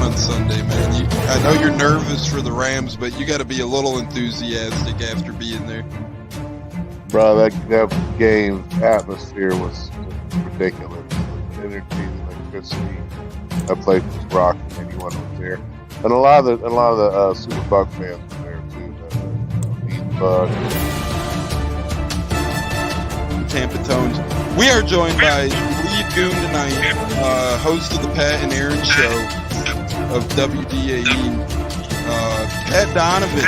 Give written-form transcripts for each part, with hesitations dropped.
on Sunday, man? I know you're nervous for the Rams, but you got to be a little enthusiastic after being there. Bro, that game atmosphere was ridiculous. The energy, the electricity. That place was rocking. Anyone was there, and a lot of the Super Buck fans were there too. The Bucs. Tampa Tones. We are joined by lead goon tonight, host of the Pat and Aaron show of WDAE, Pat Donovan.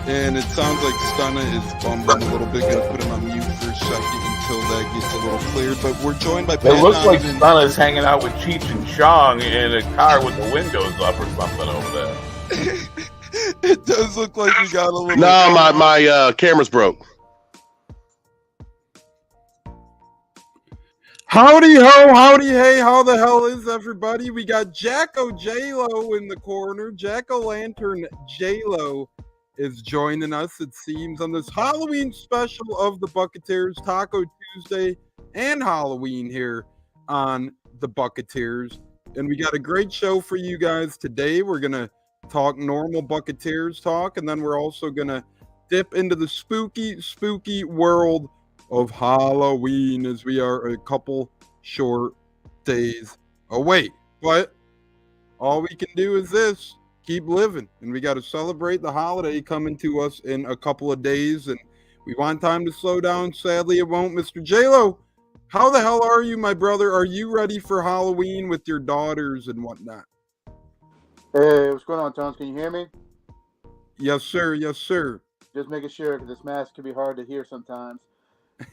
And it sounds like Stunna is bumbling a little bit. Gonna put him on mute for a second until that gets a little cleared. But we're joined by Pat It looks Donovan. like Stunna's hanging out with Cheech and Chong in a car with the windows up or something over there. It does look like we got a little. No, my camera's broke. Howdy ho, howdy hey, how the hell is everybody? We got Jacko J-Lo in the corner. Jack-o'-lantern J-Lo is joining us, it seems, on this Halloween special of the Buccateers, Taco Tuesday and Halloween here on the Buccateers. And we got a great show for you guys today. We're going to talk normal Buccateers talk, and then we're also going to dip into the spooky world of Halloween as we are a couple short days away. But all we can do is this. Keep living, and we got to celebrate the holiday coming to us in a couple of days, and we want time to slow down. Sadly, it won't. Mr. J-Lo, how the hell are you, my brother? Are you ready for Halloween with your daughters and whatnot? Hey, what's going on, Tones? Can you hear me? Yes, sir. Yes, sir. Just making sure, because this mask can be hard to hear sometimes.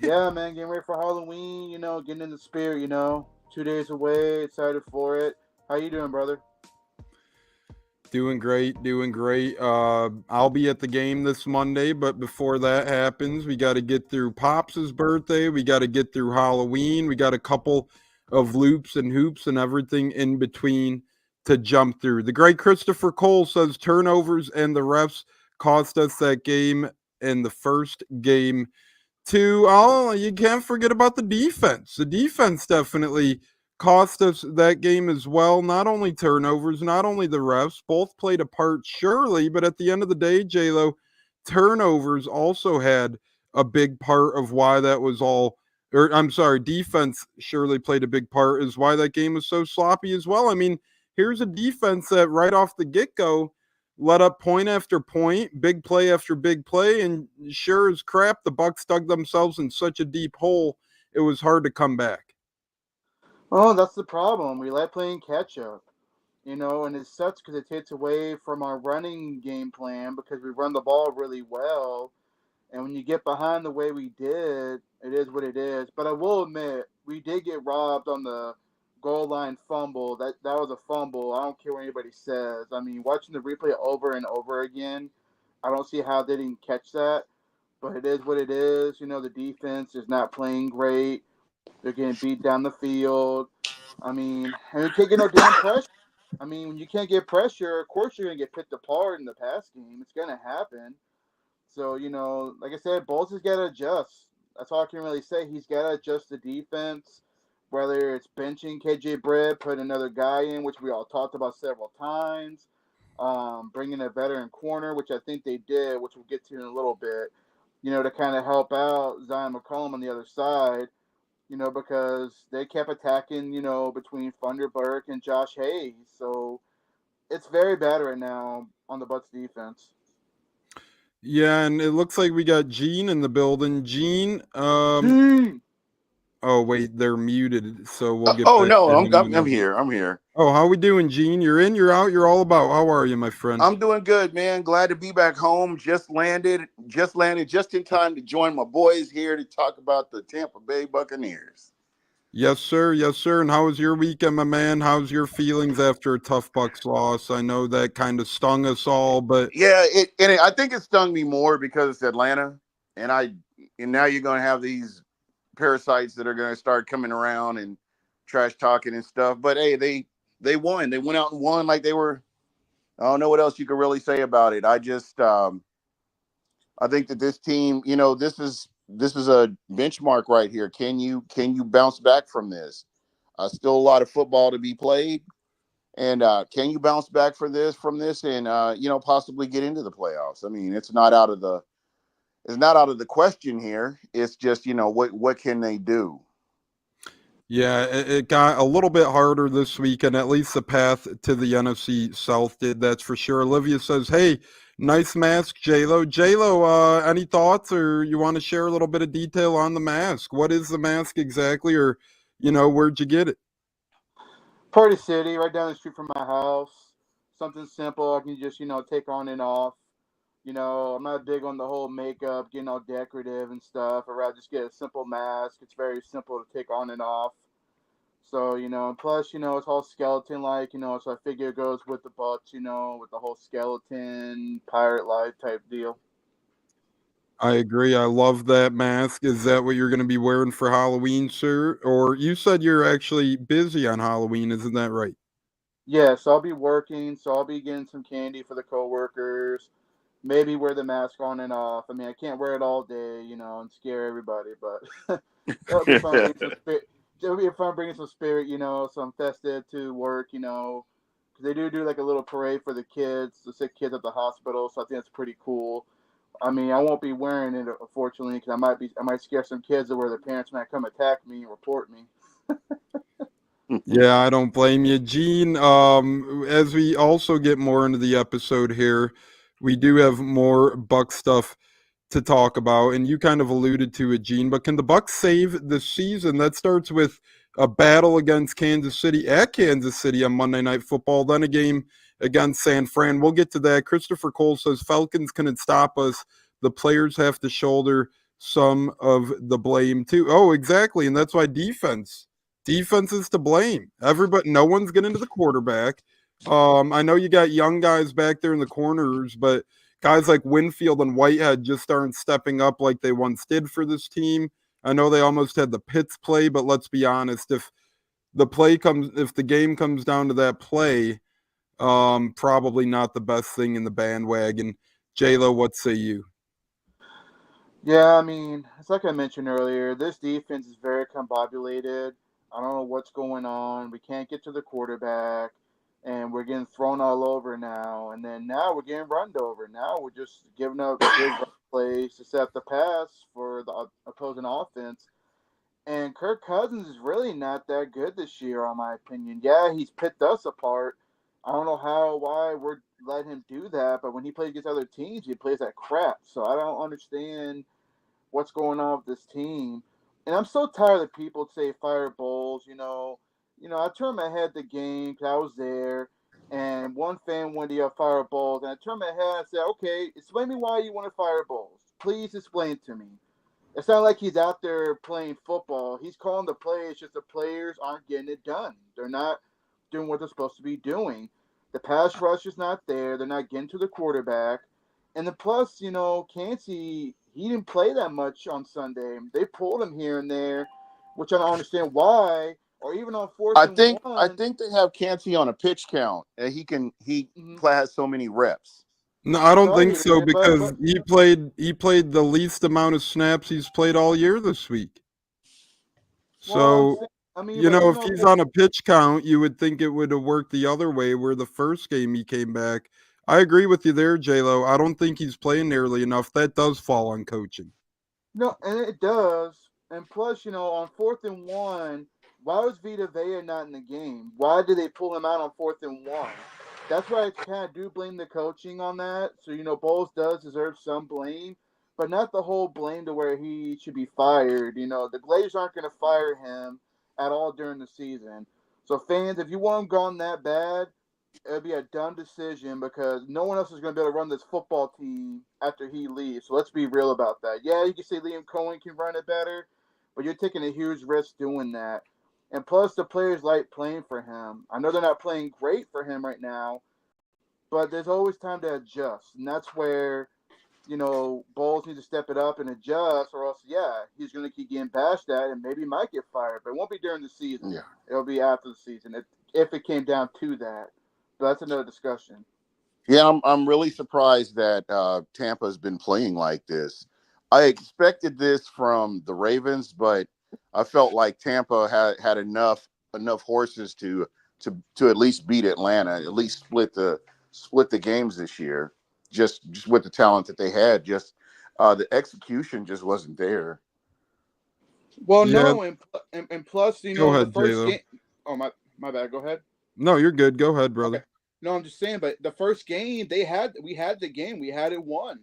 Yeah, man, getting ready for Halloween, getting in the spirit, 2 days away, excited for it. How you doing, brother? Doing great. I'll be at the game this Monday, but before that happens, we got to get through Pops' birthday. We got to get through Halloween. We got a couple of loops and hoops and everything in between to jump through. The great Christopher Cole says turnovers and the refs cost us that game in the first game too. Oh, you can't forget about the defense. The defense definitely cost us that game as well. Not only turnovers, not only the refs, both played a part surely, but at the end of the day, J-Lo, turnovers also had a big part of why that was all, defense surely played a big part is why that game was so sloppy as well. I mean, here's a defense that right off the get-go let up point after point, big play after big play, and sure as crap, the Bucs dug themselves in such a deep hole, it was hard to come back. Oh, that's the problem. We like playing catch-up, and it sucks because it takes away from our running game plan because we run the ball really well. And when you get behind the way we did, it is what it is. But I will admit, we did get robbed on the goal line fumble. That was a fumble. I don't care what anybody says. I mean, watching the replay over and over again, I don't see how they didn't catch that. But it is what it is. The defense is not playing great. They're getting beat down the field. I mean, and you can't get no damn pressure. I mean, when you can't get pressure, of course you're going to get picked apart in the pass game. It's going to happen. So, like I said, Bowles has got to adjust. That's all I can really say. He's got to adjust the defense, whether it's benching KJ Brett, putting another guy in, which we all talked about several times, bringing a veteran corner, which I think they did, which we'll get to in a little bit, to kind of help out Zion McCollum on the other side. Because they kept attacking, between Thunderberg and Josh Hayes. So it's very bad right now on the Bucs defense. Yeah, and it looks like we got Gene in the building. Gene, oh wait, they're muted, so we'll get. Oh no, I'm here. I'm here. Oh, how we doing, Gene? You're in, you're out, you're all about. How are you, my friend? I'm doing good, man. Glad to be back home. Just landed just in time to join my boys here to talk about the Tampa Bay Buccaneers. Yes, sir. Yes, sir. And how was your weekend, my man? How's your feelings after a tough Bucs loss? I know that kind of stung us all, but yeah, I think it stung me more because it's Atlanta, and now you're going to have these parasites that are going to start coming around and trash talking and stuff. But hey, they won. They went out and won like they were. I don't know what else you could really say about it. I just I think that this team, this is a benchmark right here. Can you bounce back from this? Still a lot of football to be played, And can you bounce back from this, and possibly get into the playoffs? I mean, it's not out of the question here. It's just what can they do? Yeah, it got a little bit harder this week, and at least the path to the NFC South did. That's for sure. Olivia says, "Hey, nice mask, J-Lo. J-Lo, any thoughts, or you want to share a little bit of detail on the mask? What is the mask exactly, or where'd you get it?" Party City, right down the street from my house. Something simple I can just take on and off. I'm not big on the whole makeup, getting all decorative and stuff. I'd rather just get a simple mask. It's very simple to take on and off. So, and plus, it's all skeleton like, so I figure it goes with the Bucs, with the whole skeleton, pirate life type deal. I agree. I love that mask. Is that what you're going to be wearing for Halloween, sir? Or you said you're actually busy on Halloween, isn't that right? Yeah, so I'll be working, so I'll be getting some candy for the coworkers. Maybe wear the mask on and off. I mean, I can't wear it all day, and scare everybody, but that'll be fun. Bring some spirit. It'll be fun bringing some spirit, some festive to work, because they do like a little parade for the kids, the sick kids at the hospital. So I think that's pretty cool. I mean, I won't be wearing it unfortunately because I might scare some kids where their parents might come attack me and report me. Yeah, I don't blame you. Gene, as we also get more into the episode here, we do have more Buck stuff to talk about, and you kind of alluded to it, Gene, but can the Bucks save the season? That starts with a battle against Kansas City at Kansas City on Monday Night Football, then a game against San Fran. We'll get to that. Christopher Cole says Falcons couldn't stop us. The players have to shoulder some of the blame too. Oh, exactly, and that's why defense is to blame. Everybody, no one's getting to the quarterback. I know you got young guys back there in the corners, but guys like Winfield and Whitehead just aren't stepping up like they once did for this team. I know they almost had the Pitts play, but let's be honest, if the game comes down to that play, probably not the best thing in the bandwagon. J-Lo, what say you? Yeah, I mean, it's like I mentioned earlier. This defense is very combobulated. I don't know what's going on. We can't get to the quarterback, and we're getting thrown all over now. And then now we're getting run over. Now we're just giving up big run plays to set the pass for the opposing offense. And Kirk Cousins is really not that good this year, in my opinion. Yeah, he's picked us apart. I don't know why we're letting him do that, but when he plays against other teams, he plays like crap. So I don't understand what's going on with this team. And I'm so tired of people say fire Bowles. I turned my head to the game because I was there, and one fan wanted to fire Bowles, and I turned my head and said, "Okay, explain me why you want to fire Bowles. Please explain to me." It's not like he's out there playing football. He's calling the plays, just the players aren't getting it done. They're not doing what they're supposed to be doing. The pass rush is not there. They're not getting to the quarterback. And then plus, Cansey, he didn't play that much on Sunday. They pulled him here and there, which I don't understand why. Or even on fourth I and think one. they have Cansey on a pitch count, and he has so many reps. No, I don't think Probably so did, because he played the least amount of snaps he's played all year this week. well, So, I mean, but if he's on a pitch count, you would think it would have worked the other way where the first game he came back. I agree with you there, J-Lo. I don't think he's playing nearly enough. That does fall on coaching. no, and it does. And plus, on fourth and one, why was Vita Vea not in the game? Why did they pull him out on fourth and one? That's why I kind of do blame the coaching on that. So, Bowles does deserve some blame, but not the whole blame to where he should be fired. The Glazers aren't going to fire him at all during the season. So, fans, if you want him gone that bad, it'll be a dumb decision because no one else is going to be able to run this football team after he leaves. So let's be real about that. Yeah, you can say Liam Cohen can run it better, but you're taking a huge risk doing that. And plus, the players like playing for him. I know they're not playing great for him right now, but there's always time to adjust. And that's where, Bowles needs to step it up and adjust, or else, yeah, he's going to keep getting bashed at and maybe might get fired. But it won't be during the season. Yeah. It'll be after the season if it came down to that. But that's another discussion. Yeah, I'm really surprised that Tampa has been playing like this. I expected this from the Ravens, but I felt like Tampa had enough horses to to at least beat Atlanta, at least split the games this year, just with the talent that they had. Just the execution just wasn't there. Well, Yeah. no, and plus, Go the ahead, first J-Lo. game. Oh, my bad. Go ahead. No, you're good. Go ahead, brother. Okay. No, I'm just saying, but the first game we had the game, we had it won,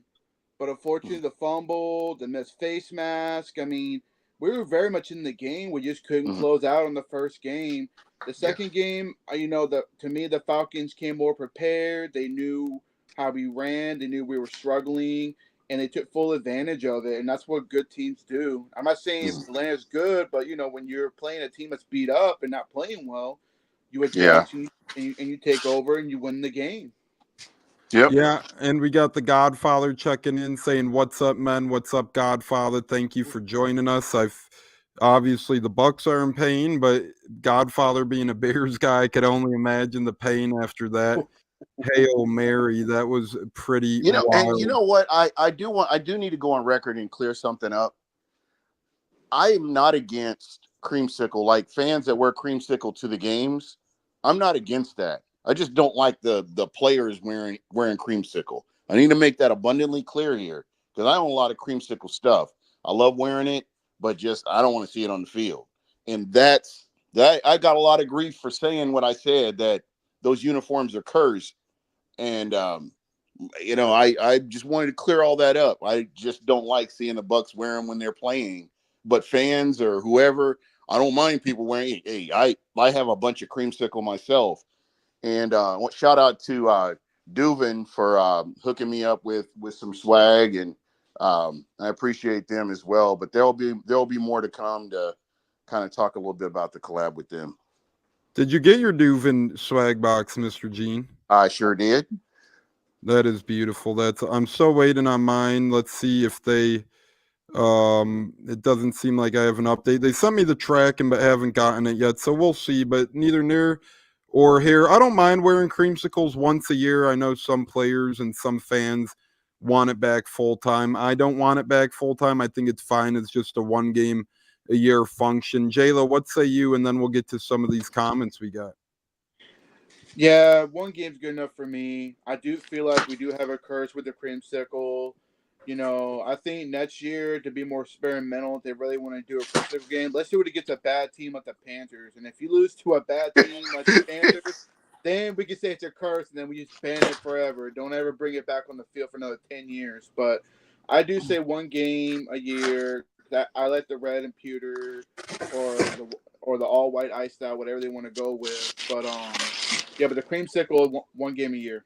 but unfortunately the fumble, the missed face mask. I mean, we were very much in the game. We just couldn't close out on the first game. The second game, to me the Falcons came more prepared. They knew how we ran. They knew we were struggling, and they took full advantage of it. And that's what good teams do. I'm not saying Atlanta's good, but when you're playing a team that's beat up and not playing well, you advance and you take over and you win the game. Yep. Yeah, and we got the Godfather checking in saying, "What's up, men? What's up, Godfather? Thank you for joining us." Obviously the Bucs are in pain, but Godfather being a Bears guy, I could only imagine the pain after that Hail Mary. That was pretty wild. And you know what? I do need to go on record and clear something up. I am not against creamsicle, like fans that wear creamsicle to the games. I'm not against that. I just don't like the players wearing creamsicle. I need to make that abundantly clear here because I own a lot of creamsicle stuff. I love wearing it, but just I don't want to see it on the field. And that's I got a lot of grief for saying what I said, that those uniforms are cursed. And I just wanted to clear all that up. I just don't like seeing the Bucs wear them when they're playing. But fans or whoever, I don't mind people wearing. Hey, I have a bunch of creamsicle myself. And shout out to Duvin for hooking me up with some swag, and I appreciate them as well. But there'll be more to come to kind of talk a little bit about the collab with them. Did you get your Duvin swag box, Mr. Gene? I sure did. That is beautiful. I'm still waiting on mine. Let's see if they. It doesn't seem like I have an update. They sent me the tracking, but haven't gotten it yet, so we'll see. But neither near or here. I don't mind wearing creamsicles once a year. I know some players and some fans want it back full time. I don't want it back full time. I think it's fine. It's just a 1 game a year function. J-Lo, what say you? And then we'll get to some of these comments we got. Yeah, 1 game's good enough for me. I do feel like we do have a curse with the creamsicle. I think next year, to be more experimental, if they really want to do a creamsicle game, let's do it against a bad team like the Panthers. And if you lose to a bad team like the Panthers, then we can say it's a curse, and then we just ban it forever. Don't ever bring it back on the field for another 10 years. But I do say 1 game a year. That I like the red and pewter or the all white ice style, whatever they want to go with. But but the creamsicle 1 game a year.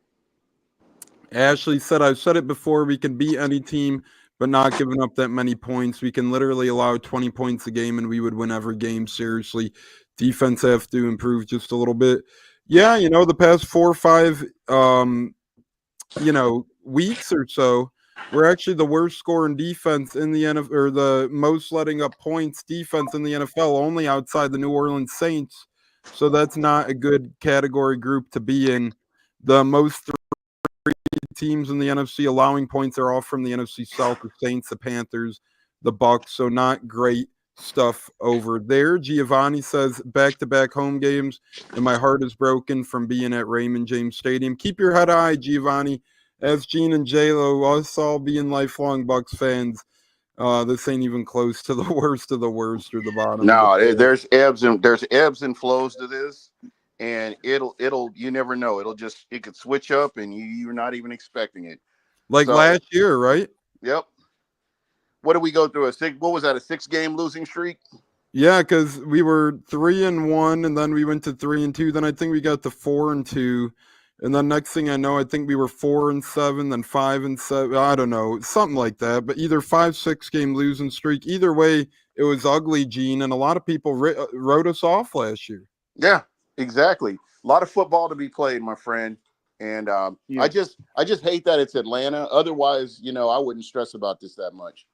Ashley said, I've said it before, we can beat any team, but not giving up that many points. We can literally allow 20 points a game, and we would win every game. Seriously, defense have to improve just a little bit. Yeah, the past 4 or 5, weeks or so, we're actually the worst scoring defense in the NFL, or the most letting up points defense in the NFL, only outside the New Orleans Saints. So that's not a good category group to be in. The most teams in the NFC allowing points are all from the NFC South: the Saints, the Panthers, the Bucs. So not great stuff over there. Giovanni says, back-to-back home games, and my heart is broken from being at Raymond James Stadium. Keep your head high, Giovanni. As Gene and J-Lo, us all being lifelong Bucs fans, this ain't even close to the worst of the worst or the bottom. No, there's ebbs and flows to this. And it'll you never know. It could switch up and you're not even expecting it. Like last year, right? Yep. What did we go through? A 6-game losing streak? Yeah, because we were 3-1, and then we went to 3-2. Then I think we got to 4-2, and then next thing I know, I think we were 4-7, then 5-7. I don't know, something like that. But either 5-6 game losing streak. Either way, it was ugly, Gene, and a lot of people wrote us off last year. Yeah. Exactly. A lot of football to be played, my friend. And I just hate that it's Atlanta. Otherwise, I wouldn't stress about this that much.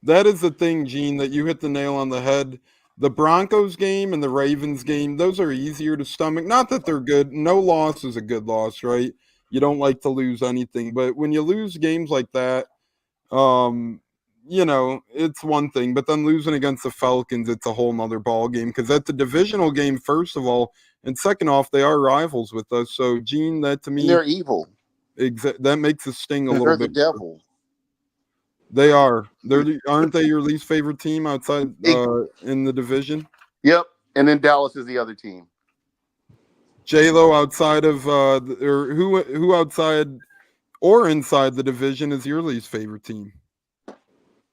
That is the thing, Gene, that you hit the nail on the head. The Broncos game and the Ravens game, those are easier to stomach. Not that they're good. No loss is a good loss, right? You don't like to lose anything. But when you lose games like that, it's one thing, but then losing against the Falcons, it's a whole nother ball game because that's a divisional game, first of all, and second off, they are rivals with us. So, Gene, that to And me, they're evil. that makes it sting a They're little the bit. devil. They are. Aren't they your least favorite team outside in the division? Yep. And then Dallas is the other team. J-Lo outside of or who outside or inside the division is your least favorite team?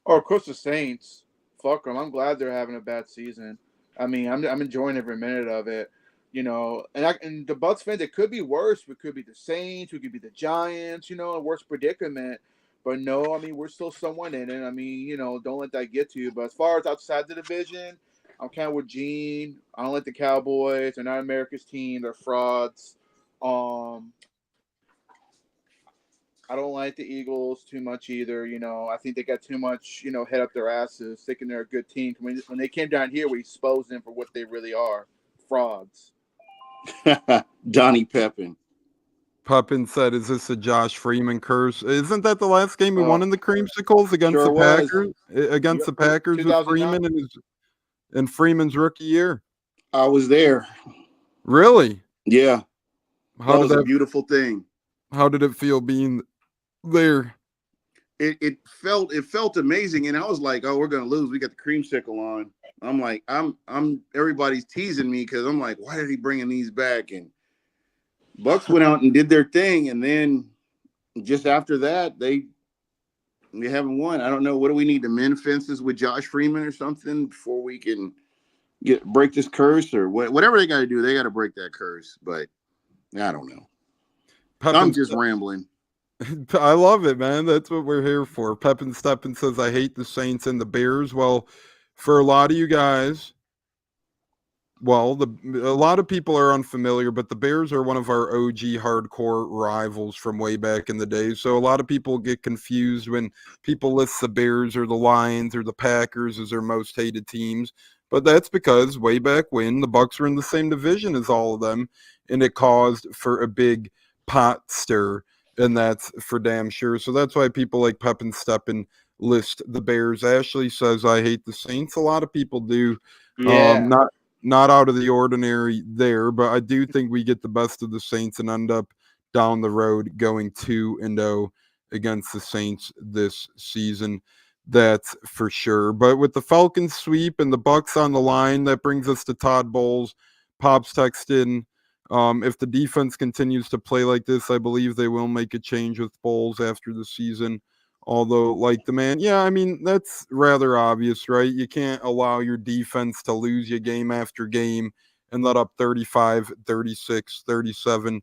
Oh, of course the Saints. Fuck them. I'm glad they're having a bad season. I mean, I'm enjoying every minute of it. And the Bucs fans, it could be worse. It could be the Saints. It could be the Giants. A worse predicament. But no, I mean, we're still somewhat in it. I mean, don't let that get to you. But as far as outside the division, I'm kind of with Gene. I don't like the Cowboys. They're not America's team. They're frauds. I don't like the Eagles too much either. I think they got too much, head up their asses, thinking they're a good team. When they came down here, we exposed them for what they really are, frauds. Donnie Pepin. Pepin said, "Is this a Josh Freeman curse? Isn't that the last game we won in the Creamsicles against the Packers? Against the Packers with Freeman and Freeman's rookie year." I was there. Really? Yeah. That was a beautiful thing. How did it feel being there? It felt amazing, and I was like, "Oh, we're gonna lose. We got the creamsicle on." I'm like, everybody's teasing me because I'm like, "Why did he bringing these back?" And Bucs went out and did their thing, and then just after that, they haven't won. I don't know. What do we need to mend fences with Josh Freeman or something before we can break this curse, or whatever they got to do? They got to break that curse, but I don't know. I'm just rambling. I love it, man. That's what we're here for. Pepin Steppen says, "I hate the Saints and the Bears." Well, for a lot of you guys, a lot of people are unfamiliar, but the Bears are one of our OG hardcore rivals from way back in the day. So a lot of people get confused when people list the Bears or the Lions or the Packers as their most hated teams. But that's because way back when, the Bucs were in the same division as all of them, and it caused for a big pot stir. And that's for damn sure. So that's why people like Pepin Steppen list the Bears. Ashley says, "I hate the Saints." A lot of people do. Yeah. Not out of the ordinary there, but I do think we get the best of the Saints and end up down the road going 2-0 against the Saints this season. That's for sure. But with the Falcons sweep and the Bucs on the line, that brings us to Todd Bowles. Pops texted in, if the defense continues to play like this, I believe they will make a change with Bowles after the season. Although, like the man, yeah, I mean, that's rather obvious, right? You can't allow your defense to lose you game after game and let up 35, 36, 37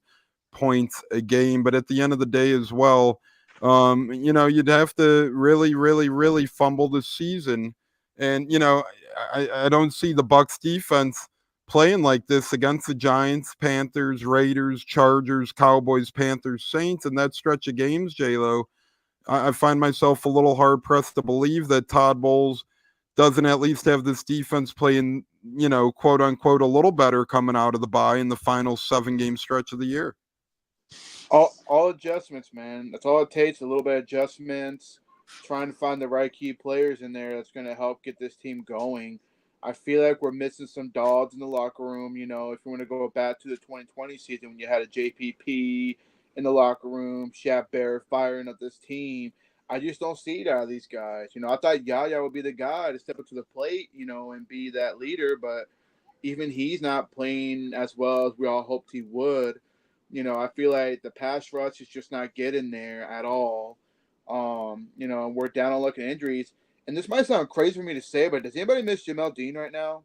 points a game. But at the end of the day as well, you'd have to really, really, really fumble this season. And, I don't see the Bucs defense playing like this against the Giants, Panthers, Raiders, Chargers, Cowboys, Panthers, Saints, and that stretch of games, J-Lo. I find myself a little hard-pressed to believe that Todd Bowles doesn't at least have this defense playing, quote-unquote, a little better coming out of the bye in the final 7-game stretch of the year. All adjustments, man. That's all it takes, a little bit of adjustments, trying to find the right key players in there that's going to help get this team going. I feel like we're missing some dogs in the locker room, if you want to go back to the 2020 season when you had a JPP in the locker room, Shaq Barrett firing up this team. I just don't see it out of these guys. I thought Yaya would be the guy to step up to the plate, and be that leader, but even he's not playing as well as we all hoped he would. I feel like the pass rush is just not getting there at all. We're down on luck and injuries. And this might sound crazy for me to say, but does anybody miss Jamel Dean right now?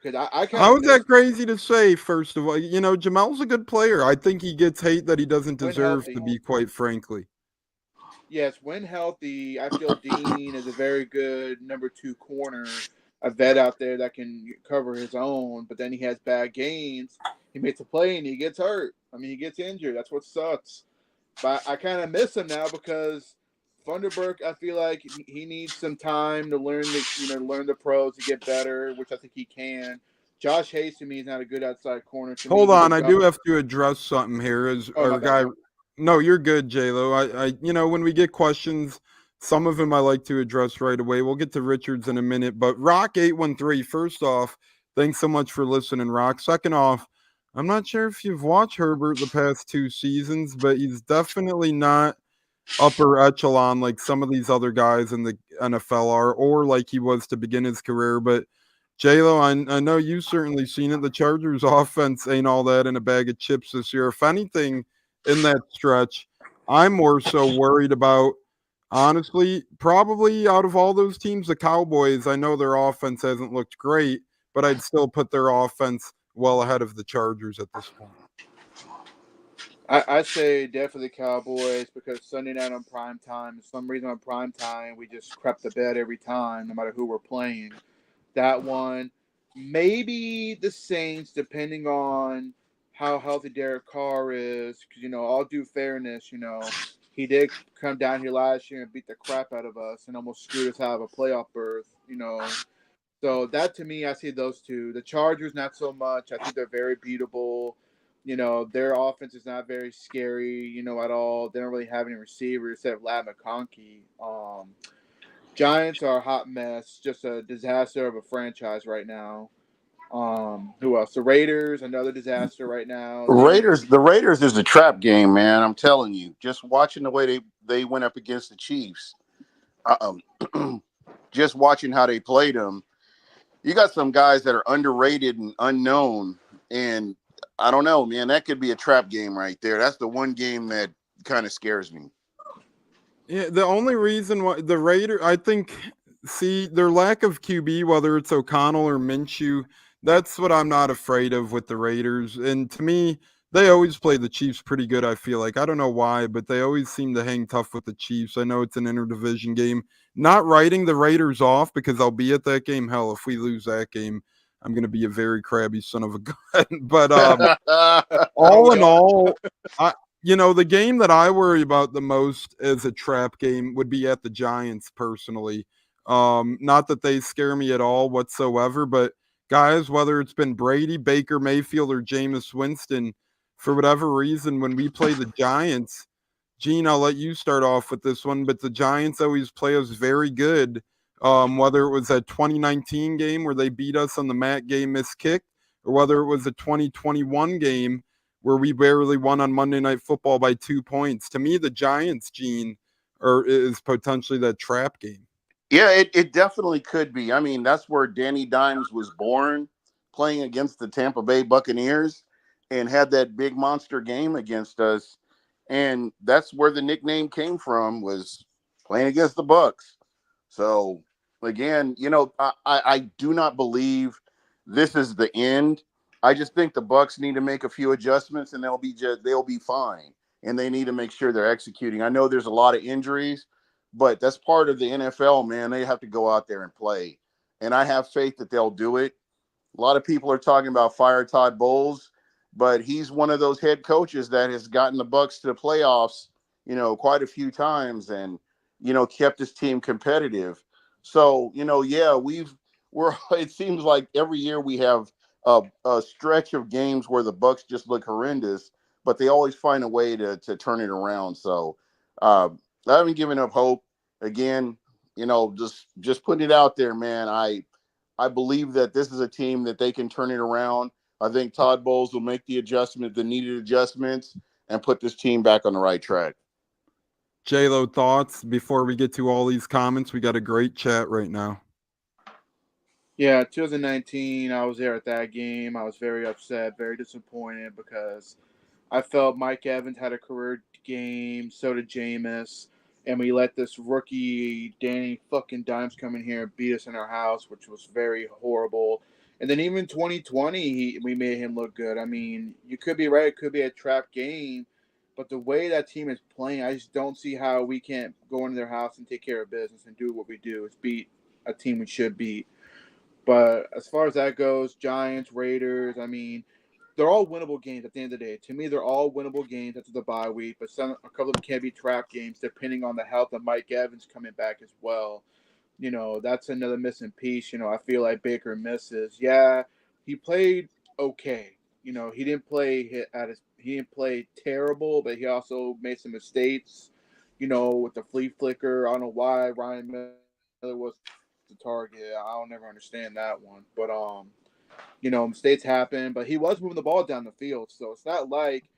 Because I kind How is that crazy to say, first of all? Jamel's a good player. I think he gets hate that he doesn't deserve to be, quite frankly. Yes, when healthy, I feel Dean is a very good number 2 corner, a vet out there that can cover his own, but then he has bad games. He makes a play and he gets hurt. I mean, he gets injured. That's what sucks. But I kind of miss him now because Thunderberg, I feel like he needs some time to learn the pros to get better, which I think he can. Josh Hayes to me is not a good outside corner. Hold on, I do have to address something here. No, you're good, J-Lo. I when we get questions Some of them I like to address right away. We'll get to Richards in a minute, but Rock813, first off, thanks so much for listening, Rock. Second off, I'm not sure if you've watched Herbert the past 2 seasons, but he's definitely not upper echelon like some of these other guys in the NFL are, or like he was to begin his career. But J-Lo, I know you've certainly seen it. The Chargers offense ain't all that in a bag of chips this year. If anything, in that stretch, I'm more so worried about, honestly, probably out of all those teams, the Cowboys. I know their offense hasn't looked great, but I'd still put their offense well ahead of the Chargers at this point. I say definitely Cowboys because Sunday night on prime time, for some reason on prime time, we just crept to bed every time, no matter who we're playing. That one, maybe the Saints, depending on how healthy Derek Carr is, because, all due fairness, he did come down here last year and beat the crap out of us and almost screwed us out of a playoff berth. So that, to me, I see those two. The Chargers, not so much. I think they're very beatable. Their offense is not very scary, at all. They don't really have any receivers except Lad McConkey. Giants are a hot mess, just a disaster of a franchise right now. Who else? The Raiders, another disaster right now. The Raiders is a trap game, man. I'm telling you. Just watching the way they went up against the Chiefs, just watching how they played them. You got some guys that are underrated and unknown, and I don't know, man. That could be a trap game right there. That's the one game that kind of scares me. Yeah, the only reason why the Raiders, I think, see, their lack of QB, whether it's O'Connell or Minshew, that's what I'm not afraid of with the Raiders. And to me, they always play the Chiefs pretty good, I feel like. I don't know why, but they always seem to hang tough with the Chiefs. I know it's an interdivision game. Not writing the Raiders off because I'll be at that game. Hell, if we lose that game, I'm going to be a very crabby son of a gun. But all in all, the game that I worry about the most as a trap game would be at the Giants, personally. Not that they scare me at all whatsoever, but guys, whether it's been Brady, Baker Mayfield, or Jameis Winston, for whatever reason, when we play the Giants, Gene, I'll let you start off with this one, but the Giants always play us very good. Whether it was that 2019 game where they beat us on the Matt Gay missed kick, or whether it was a 2021 game where we barely won on Monday Night Football by 2 points. To me, the Giants, Gene, is potentially that trap game. Yeah, it definitely could be. I mean, that's where Danny Dimes was born, playing against the Tampa Bay Buccaneers, and had that big monster game against us. And that's where the nickname came from, was playing against the Bucs. So, again, I do not believe this is the end. I just think the Bucs need to make a few adjustments, and they'll be fine. And they need to make sure they're executing. I know there's a lot of injuries, but that's part of the NFL, man. They have to go out there and play. And I have faith that they'll do it. A lot of people are talking about fire Todd Bowles, but he's one of those head coaches that has gotten the Bucs to the playoffs, quite a few times, and, kept his team competitive. So, yeah, it seems like every year we have a stretch of games where the Bucs just look horrendous, but they always find a way to turn it around. So I haven't given up hope. Again, just putting it out there, man. I believe that this is a team that they can turn it around. I think Todd Bowles will make the needed adjustments, and put this team back on the right track. J-Lo, thoughts before we get to all these comments? We got a great chat right now. Yeah, 2019, I was there at that game. I was very upset, very disappointed because I felt Mike Evans had a career game, so did Jameis, and we let this rookie Danny fucking Dimes come in here and beat us in our house, which was very horrible. And then even 2020, we made him look good. I mean, you could be right; it could be a trap game, but the way that team is playing, I just don't see how we can't go into their house and take care of business and do what we do. Is beat a team we should beat. But as far as that goes, Giants, Raiders, I mean, they're all winnable games at the end of the day. To me, they're all winnable games after the bye week, but a couple of them can be trap games depending on the health of Mike Evans coming back as well. That's another missing piece. I feel like Baker misses. Yeah, he played okay. He didn't play terrible, but he also made some mistakes. with the flea flicker. I don't know why Ryan Miller was the target. I'll never understand that one. But mistakes happen. But he was moving the ball down the field, so it's not like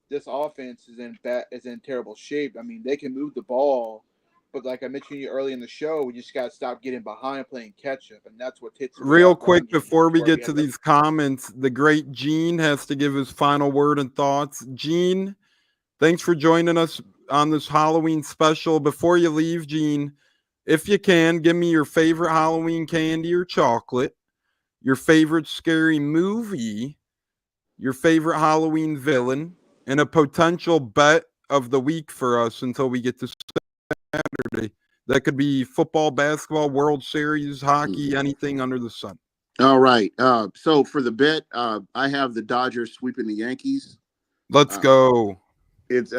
this offense is in terrible shape. I mean, they can move the ball, but like I mentioned to you early in the show, we just got to stop getting behind playing catch up, and that's what takes away Real our run quick game. before we That's where get we to have to. these comments, the great Gene has to give his final word and thoughts. Gene, thanks for joining us on this Halloween special. Before you leave, Gene, if you can, give me your favorite Halloween candy or chocolate, your favorite scary movie, your favorite Halloween villain, and a potential bet of the week for us until we get to Saturday. That could be football, basketball, World Series, hockey, anything under the sun. All right. So for the bet, I have the Dodgers sweeping the Yankees. Let's go. It's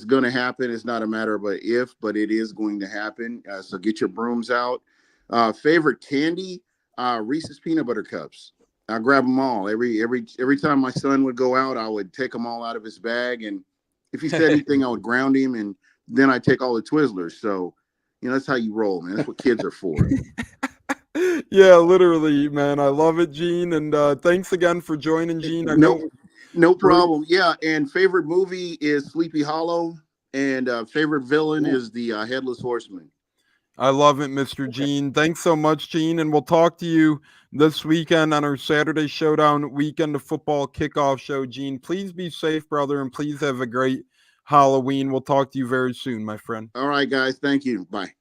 going to happen. It's not a matter of a if, but it is going to happen. So get your brooms out. Favorite candy, Reese's peanut butter cups. I grab them all every time my son would go out. I would take them all out of his bag, and if he said anything, I would ground him, and then I take all the Twizzlers. So that's how you roll, man. That's what kids are for. Yeah, literally, man. I love it, Gene. And thanks again for joining, Gene. I know. No problem. Yeah, and favorite movie is Sleepy Hollow, and favorite villain is the Headless Horseman. I love it, Mr. Gene. Thanks so much, Gene. And we'll talk to you this weekend on our Saturday Showdown Weekend of Football Kickoff Show, Gene. Please be safe, brother, and please have a great Halloween. We'll talk to you very soon, my friend. All right, guys. Thank you. Bye.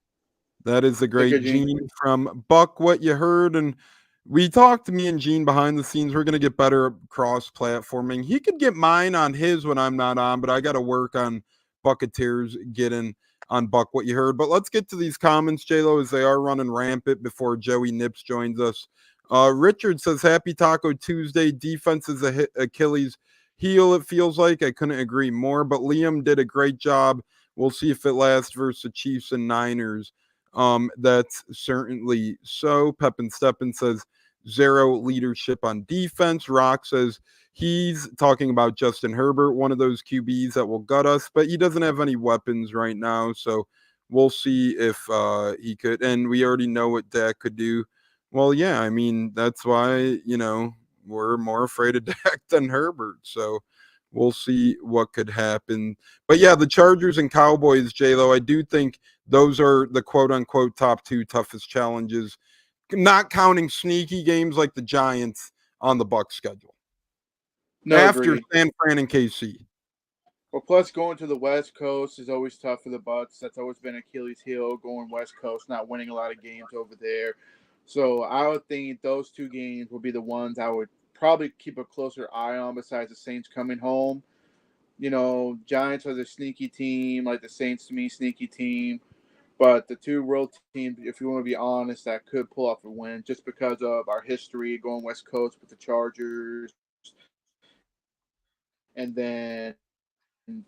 That is the great Gene from Buck What You Heard. And we talked to me and Gene behind the scenes. We're going to get better at cross-platforming. He could get mine on his when I'm not on, but I got to work on Buccateers getting on Buck What You Heard. But let's get to these comments, J-Lo, as they are running rampant before Joey Nips joins us. Richard says, happy Taco Tuesday. Defense is Achilles heel, it feels like. I couldn't agree more, but Liam did a great job. We'll see if it lasts versus the Chiefs and Niners. That's certainly so. Pep and Steppen says, zero leadership on defense. Rock says, he's talking about Justin Herbert, one of those QBs that will gut us, but he doesn't have any weapons right now, so we'll see if he could. And we already know what Dak could do. Well, yeah, I mean, that's why, we're more afraid of Dak than Herbert, so we'll see what could happen. But, yeah, the Chargers and Cowboys, J-Lo, I do think those are the quote-unquote top two toughest challenges, not counting sneaky games like the Giants on the Bucs schedule. No, after agreed. San Fran and KC. Well, plus going to the West Coast is always tough for the Bucs. That's always been Achilles' heel, going West Coast, not winning a lot of games over there. So I would think those two games would be the ones I would probably keep a closer eye on besides the Saints coming home. Giants are the sneaky team, like the Saints to me, sneaky team. But the two real teams, if you want to be honest, that could pull off a win just because of our history going West Coast with the Chargers and then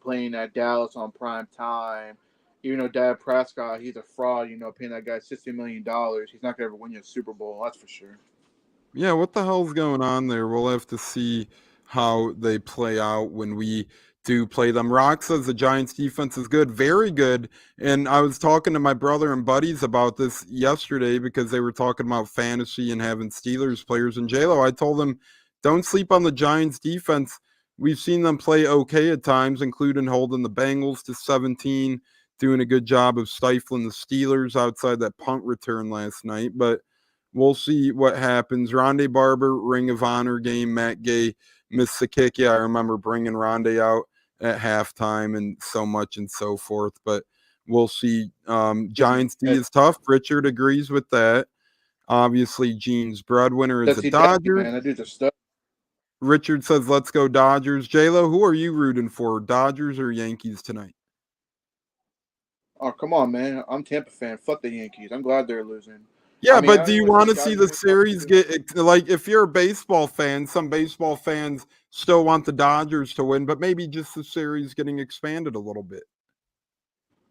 playing at Dallas on prime time. Even though Dak Prescott, he's a fraud, paying that guy $60 million. He's not going to ever win you a Super Bowl, that's for sure. Yeah, what the hell's going on there? We'll have to see how they play out when we do play them. Rock says the Giants defense is good, very good. And I was talking to my brother and buddies about this yesterday because they were talking about fantasy and having Steelers players in J-Lo. I told them, don't sleep on the Giants defense. We've seen them play okay at times, including holding the Bengals to 17, doing a good job of stifling the Steelers outside that punt return last night. But we'll see what happens. Rondé Barber, Ring of Honor game. Matt Gay missed the kick. Yeah, I remember bringing Rondé out at halftime and so much and so forth. But we'll see. Giants D is tough. Richard agrees with that. Obviously, Gene's breadwinner is the Dodgers. Man, that dude's a stud. Richard says, let's go Dodgers. J-Lo, who are you rooting for, Dodgers or Yankees tonight? Oh, come on, man. I'm Tampa fan. Fuck the Yankees. I'm glad they're losing. Yeah, but do you want to see the series get, like, if you're a baseball fan, some baseball fans still want the Dodgers to win, but maybe just the series getting expanded a little bit.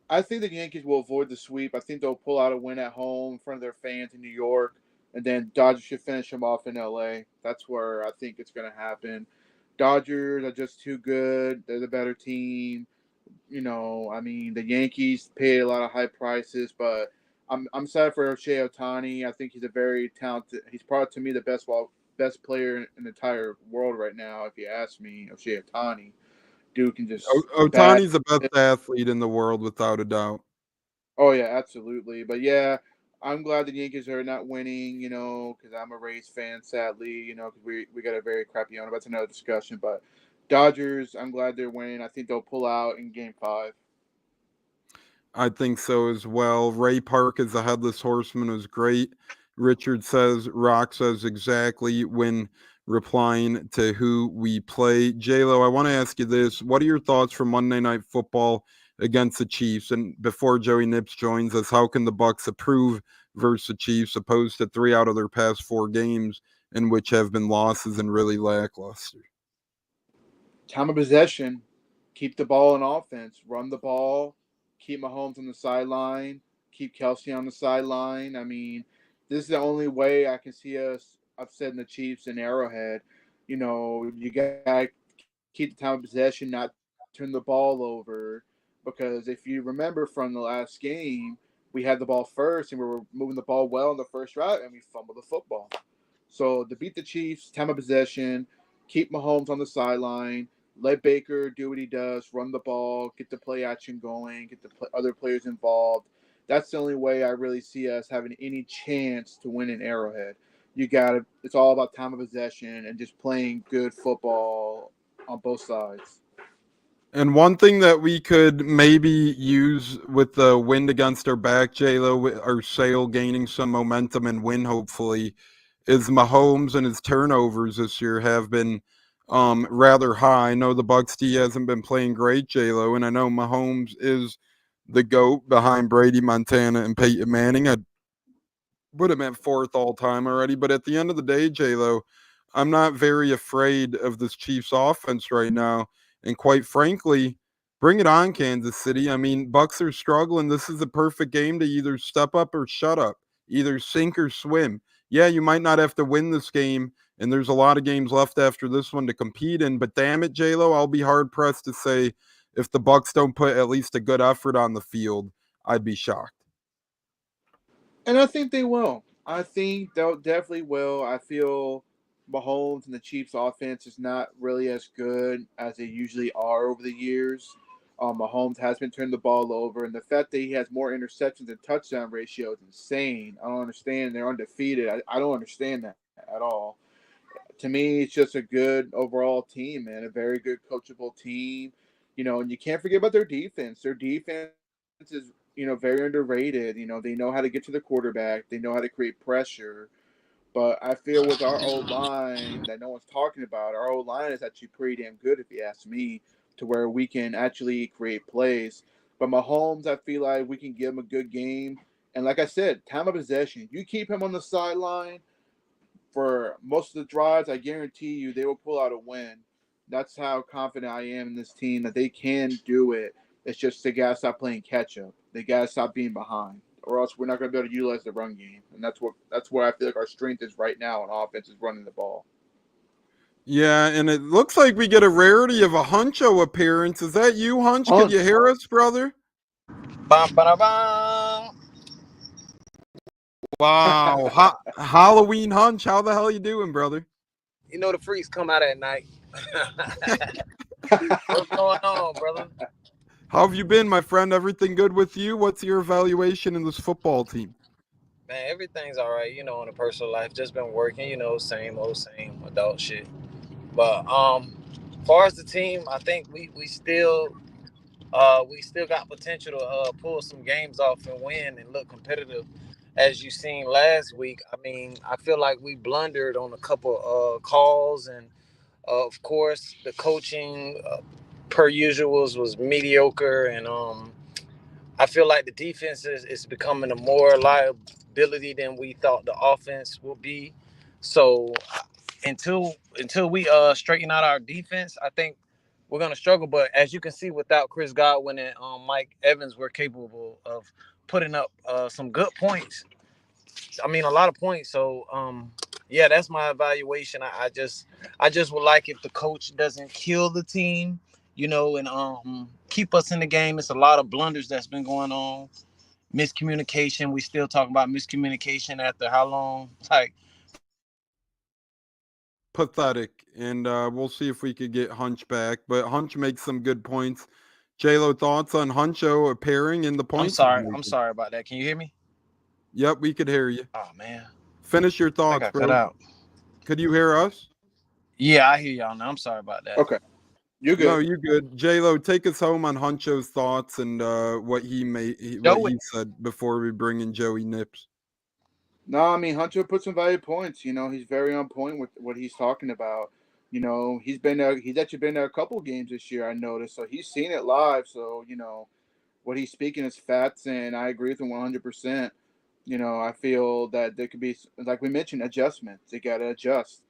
I think the Yankees will avoid the sweep. I think they'll pull out a win at home in front of their fans in New York, and then Dodgers should finish them off in L.A. That's where I think it's going to happen. Dodgers are just too good. They're the better team. I mean, the Yankees paid a lot of high prices, but I'm sad for Shohei Ohtani. I think he's a very talented. He's probably to me the best player in the entire world right now. If you ask me, Shohei Ohtani, dude can just bat. Otani's the best athlete in the world without a doubt. Oh yeah, absolutely. But yeah, I'm glad the Yankees are not winning. Because I'm a Rays fan. Sadly, because we got a very crappy owner. That's another discussion. But Dodgers, I'm glad they're winning. I think they'll pull out in Game 5. I think so as well. Ray Park as the headless horseman was great. Richard says, Rock says exactly when replying to who we play. J-Lo, I want to ask you this. What are your thoughts from Monday Night Football against the Chiefs? And before Joey Nips joins us, how can the Bucs improve versus the Chiefs opposed to 3 out of their past 4 games in which have been losses and really lackluster? Time of possession, keep the ball in offense, run the ball, keep Mahomes on the sideline, keep Kelsey on the sideline. I mean, this is the only way I can see us upsetting the Chiefs in Arrowhead. You got to keep the time of possession, not turn the ball over. Because if you remember from the last game, we had the ball first and we were moving the ball well in the first drive and we fumbled the football. So to beat the Chiefs, time of possession, keep Mahomes on the sideline, let Baker do what he does, run the ball, get the play action going, get the other players involved. That's the only way I really see us having any chance to win in Arrowhead. It's all about time of possession and just playing good football on both sides. And one thing that we could maybe use with the wind against our back, J-Lo, our sail gaining some momentum and win, hopefully, is Mahomes and his turnovers this year have been rather high. I know the Bucs D hasn't been playing great, J-Lo, and I know Mahomes is the GOAT behind Brady, Montana, and Peyton Manning. I would have meant 4th all time already, but at the end of the day, J-Lo, I'm not very afraid of this Chiefs offense right now. And quite frankly, bring it on, Kansas City. I mean, Bucs are struggling. This is a perfect game to either step up or shut up, either sink or swim. Yeah, you might not have to win this game, and there's a lot of games left after this one to compete in. But damn it, J-Lo, I'll be hard pressed to say if the Bucs don't put at least a good effort on the field, I'd be shocked. And I think they will. I think they'll definitely will. I feel Mahomes and the Chiefs' offense is not really as good as they usually are over the years. Mahomes has been turning the ball over, and the fact that he has more interceptions and touchdown ratio is insane. I don't understand. They're undefeated. I don't understand that at all. To me, it's just a good overall team, man. A very good coachable team. And you can't forget about their defense. Their defense is, very underrated. They know how to get to the quarterback. They know how to create pressure. But I feel with our old line that no one's talking about, our old line is actually pretty damn good, if you ask me, to where we can actually create plays. But Mahomes, I feel like we can give him a good game. And like I said, time of possession. You keep him on the sideline for most of the drives, I guarantee you they will pull out a win. That's how confident I am in this team that they can do it. It's just they gotta stop playing catch up. They gotta stop being behind, or else we're not gonna be able to utilize the run game. And that's where I feel like our strength is right now on offense is running the ball. Yeah, and it looks like we get a rarity of a Huncho appearance. Is that you, Hunch? Could you Hunch. hear us, brother? Bum, ba, bum. Wow. Halloween Hunch. How the hell you doing, brother? You know the freaks come out at night. What's going on, brother? How have you been, my friend? Everything good with you? What's your evaluation in this football team? Man, everything's all right, in the personal life. Just been working, same old same adult shit. But as far as the team, I think we still got potential to pull some games off and win and look competitive. As you seen last week, I mean, I feel like we blundered on a couple calls, and of course the coaching per usual was mediocre, and I feel like the defense is becoming a more liability than we thought the offense would be. So until we straighten out our defense, I think we're gonna struggle. But as you can see, without Chris Godwin and Mike Evans, we're capable of putting up some good points. I mean, a lot of points. So yeah, that's my evaluation. I just would like if the coach doesn't kill the team and keep us in the game. It's a lot of blunders that's been going on. Miscommunication. We still talking about miscommunication after how long? Like, Pathetic. And we'll see if we could get Hunch back. But Hunch makes some good points. J-Lo, thoughts on Huncho appearing in the points? I'm sorry about that. Can you hear me? Yep, we could hear you. Oh man, Finish your I think thoughts, I bro. cut out. Could you hear us? Yeah, I hear y'all now. I'm sorry about that. Okay, you're good. No, you good. J-Lo, take us home on Huncho's thoughts and what he said before we bring in Joey Nips. No, I mean Hunter put some valid points. You know, he's very on point with what he's talking about. You know, he's actually been to a couple games this year. I noticed, so he's seen it live. So what he's speaking is facts, and I agree with him 100%. I feel that there could be, like we mentioned, adjustments. They gotta adjust.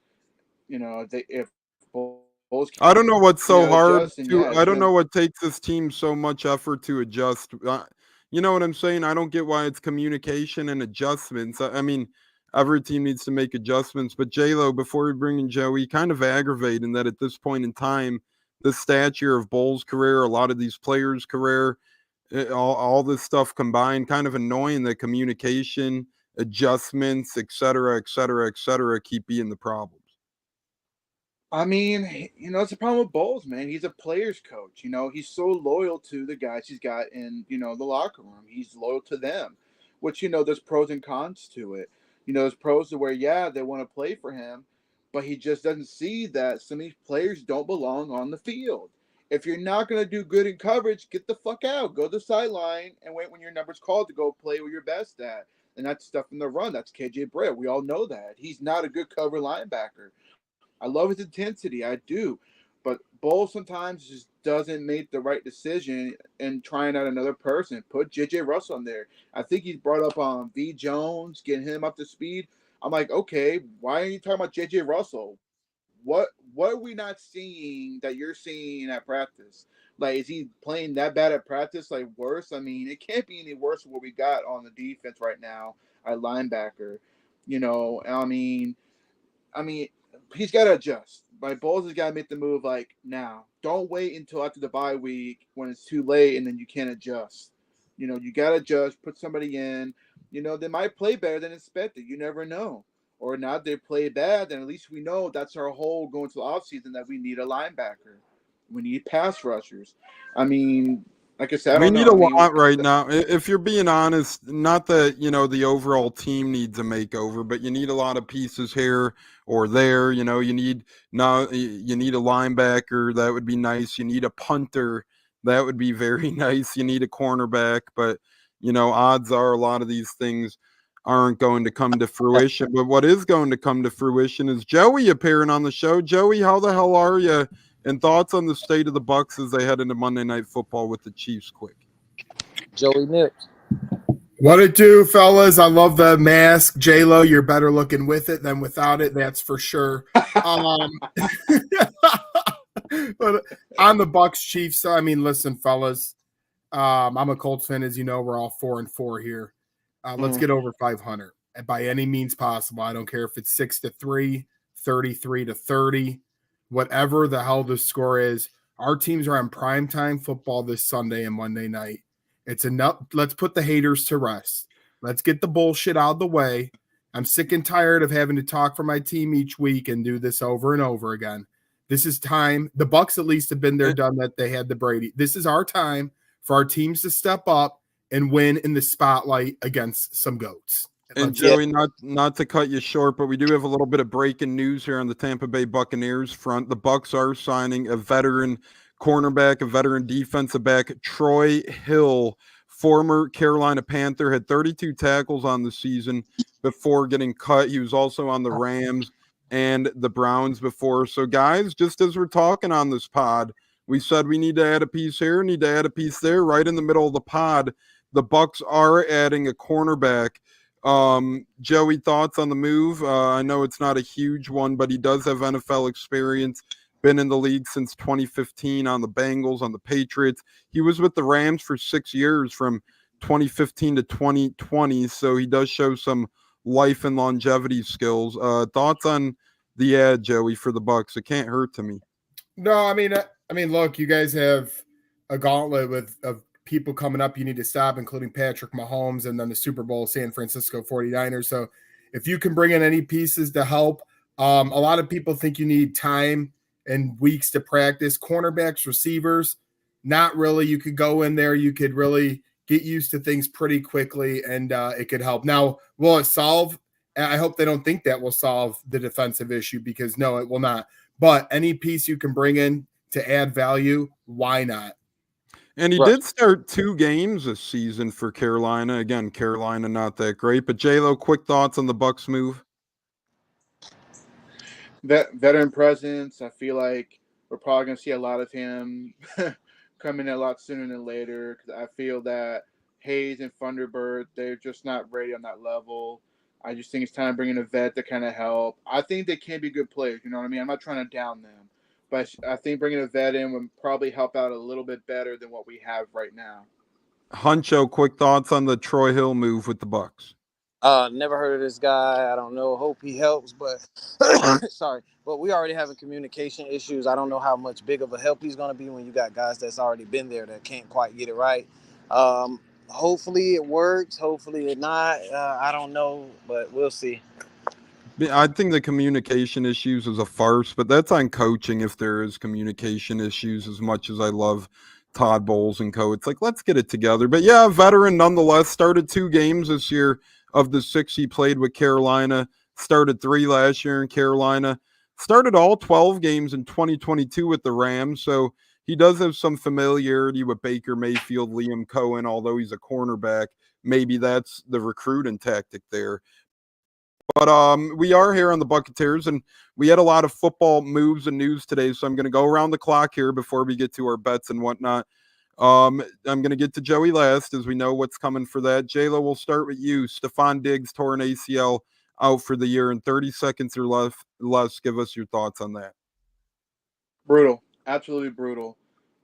If Bulls I don't know what's so hard adjust, and to. I don't know what takes this team so much effort to adjust. You know what I'm saying? I don't get why it's communication and adjustments. I mean, every team needs to make adjustments. But J-Lo, before we bring in Joey, kind of aggravating that at this point in time, the stature of Bull's career, a lot of these players' career, all this stuff combined, kind of annoying that communication, adjustments, et cetera, et cetera, et cetera, keep being the problem. I mean, it's a problem with Bowles, man. He's a player's coach. He's so loyal to the guys he's got in, the locker room. He's loyal to them, which, there's pros and cons to it. There's pros to where, yeah, they want to play for him, but he just doesn't see that some of these players don't belong on the field. If you're not going to do good in coverage, get the fuck out. Go to the sideline and wait when your number's called to go play where you're best at. And that's stuff in the run. That's KJ Brett. We all know that. He's not a good cover linebacker. I love his intensity, I do, but Bowles sometimes just doesn't make the right decision in trying out another person. Put JJ Russell in there. I think he's brought up on V Jones, getting him up to speed. I'm like, okay, why are you talking about JJ Russell? What are we not seeing that you're seeing at practice? Like, is he playing that bad at practice? Like, worse? I mean, it can't be any worse than what we got on the defense right now at linebacker. I mean, he's got to adjust. Like, Bowles has got to make the move like now. Don't wait until after the bye week when it's too late and then you can't adjust. You got to adjust, put somebody in. They might play better than expected. You never know. Or not, they play bad, then at least we know that's our whole going to the offseason that we need a linebacker. We need pass rushers. I mean, like I said, We need a lot right now. If you're being honest, not that, the overall team needs a makeover, but you need a lot of pieces here or there. You need a linebacker. That would be nice. You need a punter. That would be very nice. You need a cornerback, but, odds are a lot of these things aren't going to come to fruition. But what is going to come to fruition is Joey appearing on the show. Joey, how the hell are you? And thoughts on the state of the Bucs as they head into Monday Night Football with the Chiefs quick. Joey Nips. What it do, fellas? I love the mask. J-Lo, you're better looking with it than without it. That's for sure. But on the Bucs Chiefs, I mean, listen, fellas, I'm a Colts fan. As you know, we're all 4-4 here. Let's get over 500 by any means possible. I don't care if it's 6-3, 33-30. Whatever the hell the score is, our teams are on primetime football this Sunday and Monday night. It's enough. Let's put the haters to rest. Let's get the bullshit out of the way. I'm sick and tired of having to talk for my team each week and do this over and over again. This is time. The Bucs at least have been there, done that. They had the Brady. This is our time for our teams to step up and win in the spotlight against some goats. And Joey, not to cut you short, but we do have a little bit of breaking news here on the Tampa Bay Buccaneers front. The Bucs are signing a veteran cornerback, a veteran defensive back, Troy Hill, former Carolina Panther, had 32 tackles on the season before getting cut. He was also on the Rams and the Browns before. So, guys, just as we're talking on this pod, we said we need to add a piece here, need to add a piece there. Right in the middle of the pod, the Bucs are adding a cornerback. Joey, thoughts on the move? I know it's not a huge one, but he does have NFL experience, been in the league since 2015 on the Bengals, on the Patriots. He was with the Rams for 6 years from 2015 to 2020, so he does show some life and longevity skills. Thoughts on the ad, Joey, for the Bucs? It can't hurt to me. No, I mean, I mean, look, you guys have a gauntlet of people coming up you need to stop, including Patrick Mahomes and then the Super Bowl San Francisco 49ers. So if you can bring in any pieces to help, a lot of people think you need time and weeks to practice. Cornerbacks, receivers, not really. You could go in there, you could really get used to things pretty quickly, and it could help. Now, will it solve? I hope they don't think that will solve the defensive issue, because no, it will not. But any piece you can bring in to add value, why not? And he Right. did start 2 games this season for Carolina. Again, Carolina not that great. But J-Lo, quick thoughts on the Bucs move? Veteran presence. I feel like we're probably going to see a lot of him coming a lot sooner than later, because I feel that Hayes and Thunderbird, they're just not ready on that level. I just think it's time to bring in a vet to kind of help. I think they can be good players. You know what I mean? I'm not trying to down them, but I think bringing a vet in would probably help out a little bit better than what we have right now. Huncho, quick thoughts on the Troy Hill move with the Bucs? Never heard of this guy. I don't know. Hope he helps, but sorry. But we already having communication issues. I don't know how much big of a help he's going to be when you got guys that's already been there that can't quite get it right. Hopefully it works. Hopefully it not. I don't know, but we'll see. I think the communication issues is a farce, but that's on coaching if there is communication issues. As much as I love Todd Bowles and co, it's like, let's get it together. But yeah, veteran nonetheless, started 2 games this year of the 6 he played with Carolina, started 3 last year in Carolina, started all 12 games in 2022 with the Rams. So he does have some familiarity with Baker Mayfield, Liam Cohen, although he's a cornerback. Maybe that's the recruiting tactic there. But we are here on the Buccateers, and we had a lot of football moves and news today, so I'm going to go around the clock here before we get to our bets and whatnot. I'm going to get to Joey last, as we know what's coming for that. J-Lo, we'll start with you. Stephon Diggs tore an ACL out for the year in 30 seconds or less. Give us your thoughts on that. Brutal, absolutely brutal.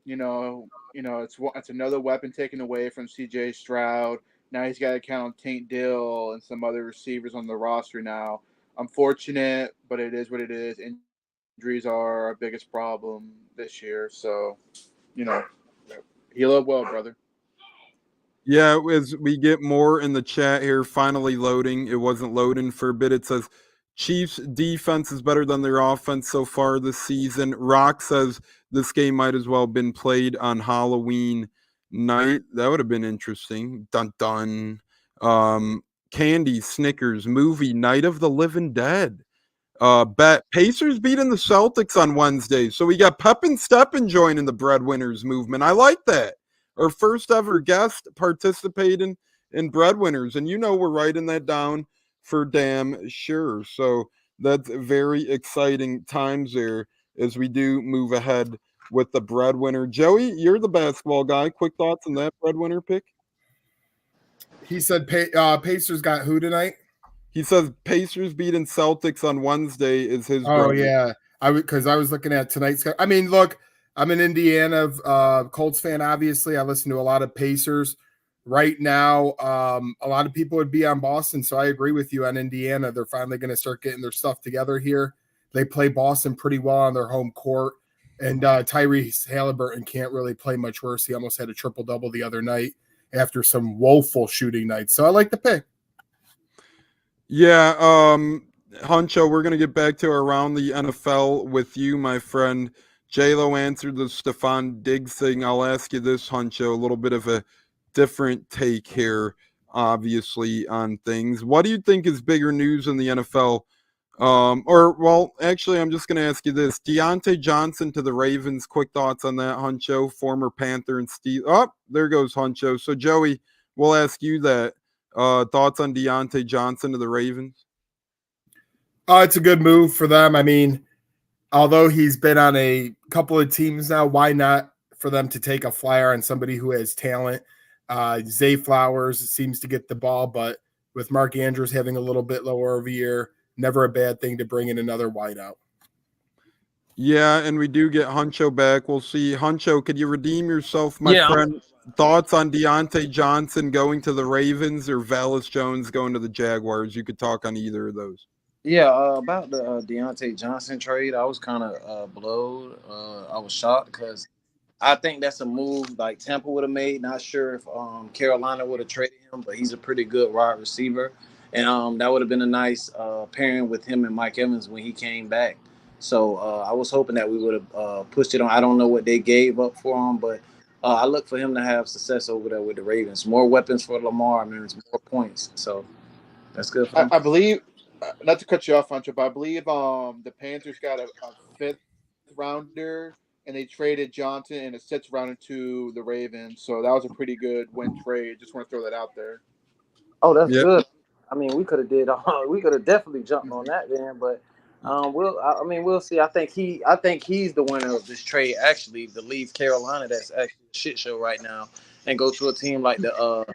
It's another weapon taken away from C.J. Stroud. Now he's got to count on Tank Dill and some other receivers on the roster now. Unfortunate, but it is what it is. Injuries are our biggest problem this year. So, heal up well, brother. Yeah, as we get more in the chat here, finally loading. It wasn't loading for a bit. It says, Chiefs defense is better than their offense so far this season. Rock says this game might as well have been played on Halloween night. That would have been interesting. Dun dun. Candy, Snickers, movie, Night of the Living Dead. Bet Pacers beating the Celtics on Wednesday. So we got Pep and Steppen joining the breadwinners movement. I like that. Our first ever guest participating in breadwinners. And we're writing that down for damn sure. So that's very exciting times there as we do move ahead with the breadwinner. Joey, you're the basketball guy. Quick thoughts on that breadwinner pick? He said Pacers got who tonight? He says Pacers beating Celtics on Wednesday is his. Oh, yeah. Because I was looking at tonight's. I mean, look, I'm an Indiana Colts fan, obviously. I listen to a lot of Pacers. Right now, a lot of people would be on Boston, so I agree with you on Indiana. They're finally going to start getting their stuff together here. They play Boston pretty well on their home court, and Tyrese Halliburton can't really play much worse. He almost had a triple-double the other night after some woeful shooting nights, so I like the pick. Yeah, Huncho, we're going to get back to around the NFL with you, my friend. J-Lo answered the Stephon Diggs thing. I'll ask you this, Huncho, a little bit of a different take here, obviously, on things. What do you think is bigger news in the NFL? Actually, I'm just going to ask you this. Deontay Johnson to the Ravens. Quick thoughts on that, Huncho, former Panther and Steve. Oh, there goes Huncho. So, Joey, we'll ask you that. Thoughts on Deontay Johnson to the Ravens? It's a good move for them. I mean, although he's been on a couple of teams now, why not for them to take a flyer on somebody who has talent? Zay Flowers seems to get the ball, but with Mark Andrews having a little bit lower of a year, never a bad thing to bring in another wideout. Yeah, and we do get Huncho back. We'll see. Huncho, could you redeem yourself, my friend? Thoughts on Deontay Johnson going to the Ravens or Vallis Jones going to the Jaguars? You could talk on either of those. Yeah, about the Deontay Johnson trade, I was kind of blowed. I was shocked because I think that's a move like Tampa would have made. Not sure if Carolina would have traded him, but he's a pretty good wide receiver, and that would have been a nice pairing with him and Mike Evans when he came back. So I was hoping that we would have pushed it on. I don't know what they gave up for him, but I look for him to have success over there with the Ravens. More weapons for Lamar means more points. So that's good for him. I believe, not to cut you off, Hunter, but I believe the Panthers got a fifth rounder, and they traded Johnson and a sixth rounder to the Ravens. So that was a pretty good win trade. Just want to throw that out there. Oh, that's Yep. good. I mean, we could have definitely jumped on that then, but we'll see. I think he's the winner of this trade actually to leave Carolina, that's actually a shit show right now, and go to a team like the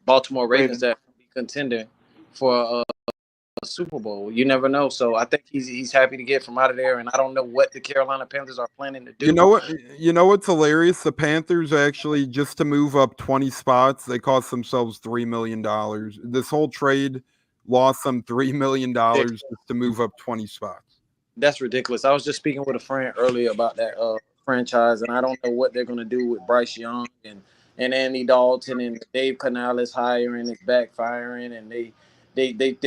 Baltimore Ravens that can be contending for a Super Bowl. You never know. So I think he's happy to get from out of there, and I don't know what the Carolina Panthers are planning to do. You know what? You know what's hilarious? The Panthers actually, just to move up 20 spots, they cost themselves $3 million. This whole trade lost them $3 million just to move up 20 spots. That's ridiculous. I was just speaking with a friend earlier about that franchise, and I don't know what they're going to do with Bryce Young and Andy Dalton, and Dave Canales hiring is backfiring, and they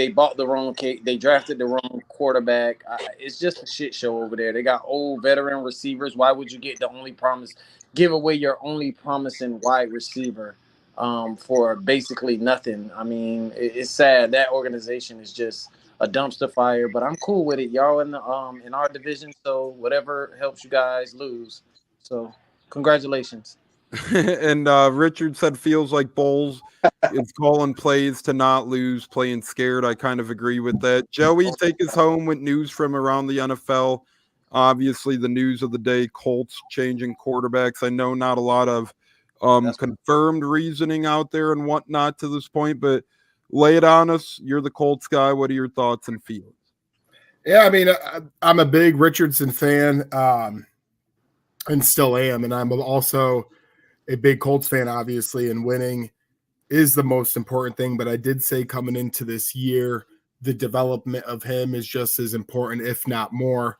bought the wrong cake. They drafted the wrong quarterback. It's just a shit show over there. They got old veteran receivers. Why would you give away your only promising wide receiver for basically nothing? I mean, it's sad. That organization is just a dumpster fire, but I'm cool with it. Y'all in our division, so whatever helps you guys lose. So congratulations. And Richard said feels like Bowles is calling plays to not lose, playing scared. I kind of agree with that. Joey, take us home with news from around the NFL. Obviously, the news of the day, Colts changing quarterbacks. I know not a lot of confirmed reasoning out there and whatnot to this point, but lay it on us. You're the Colts guy. What are your thoughts and feelings? Yeah, I mean, I'm a big Richardson fan and still am, and I'm also a big Colts fan, obviously, and winning is the most important thing. But I did say coming into this year, the development of him is just as important, if not more.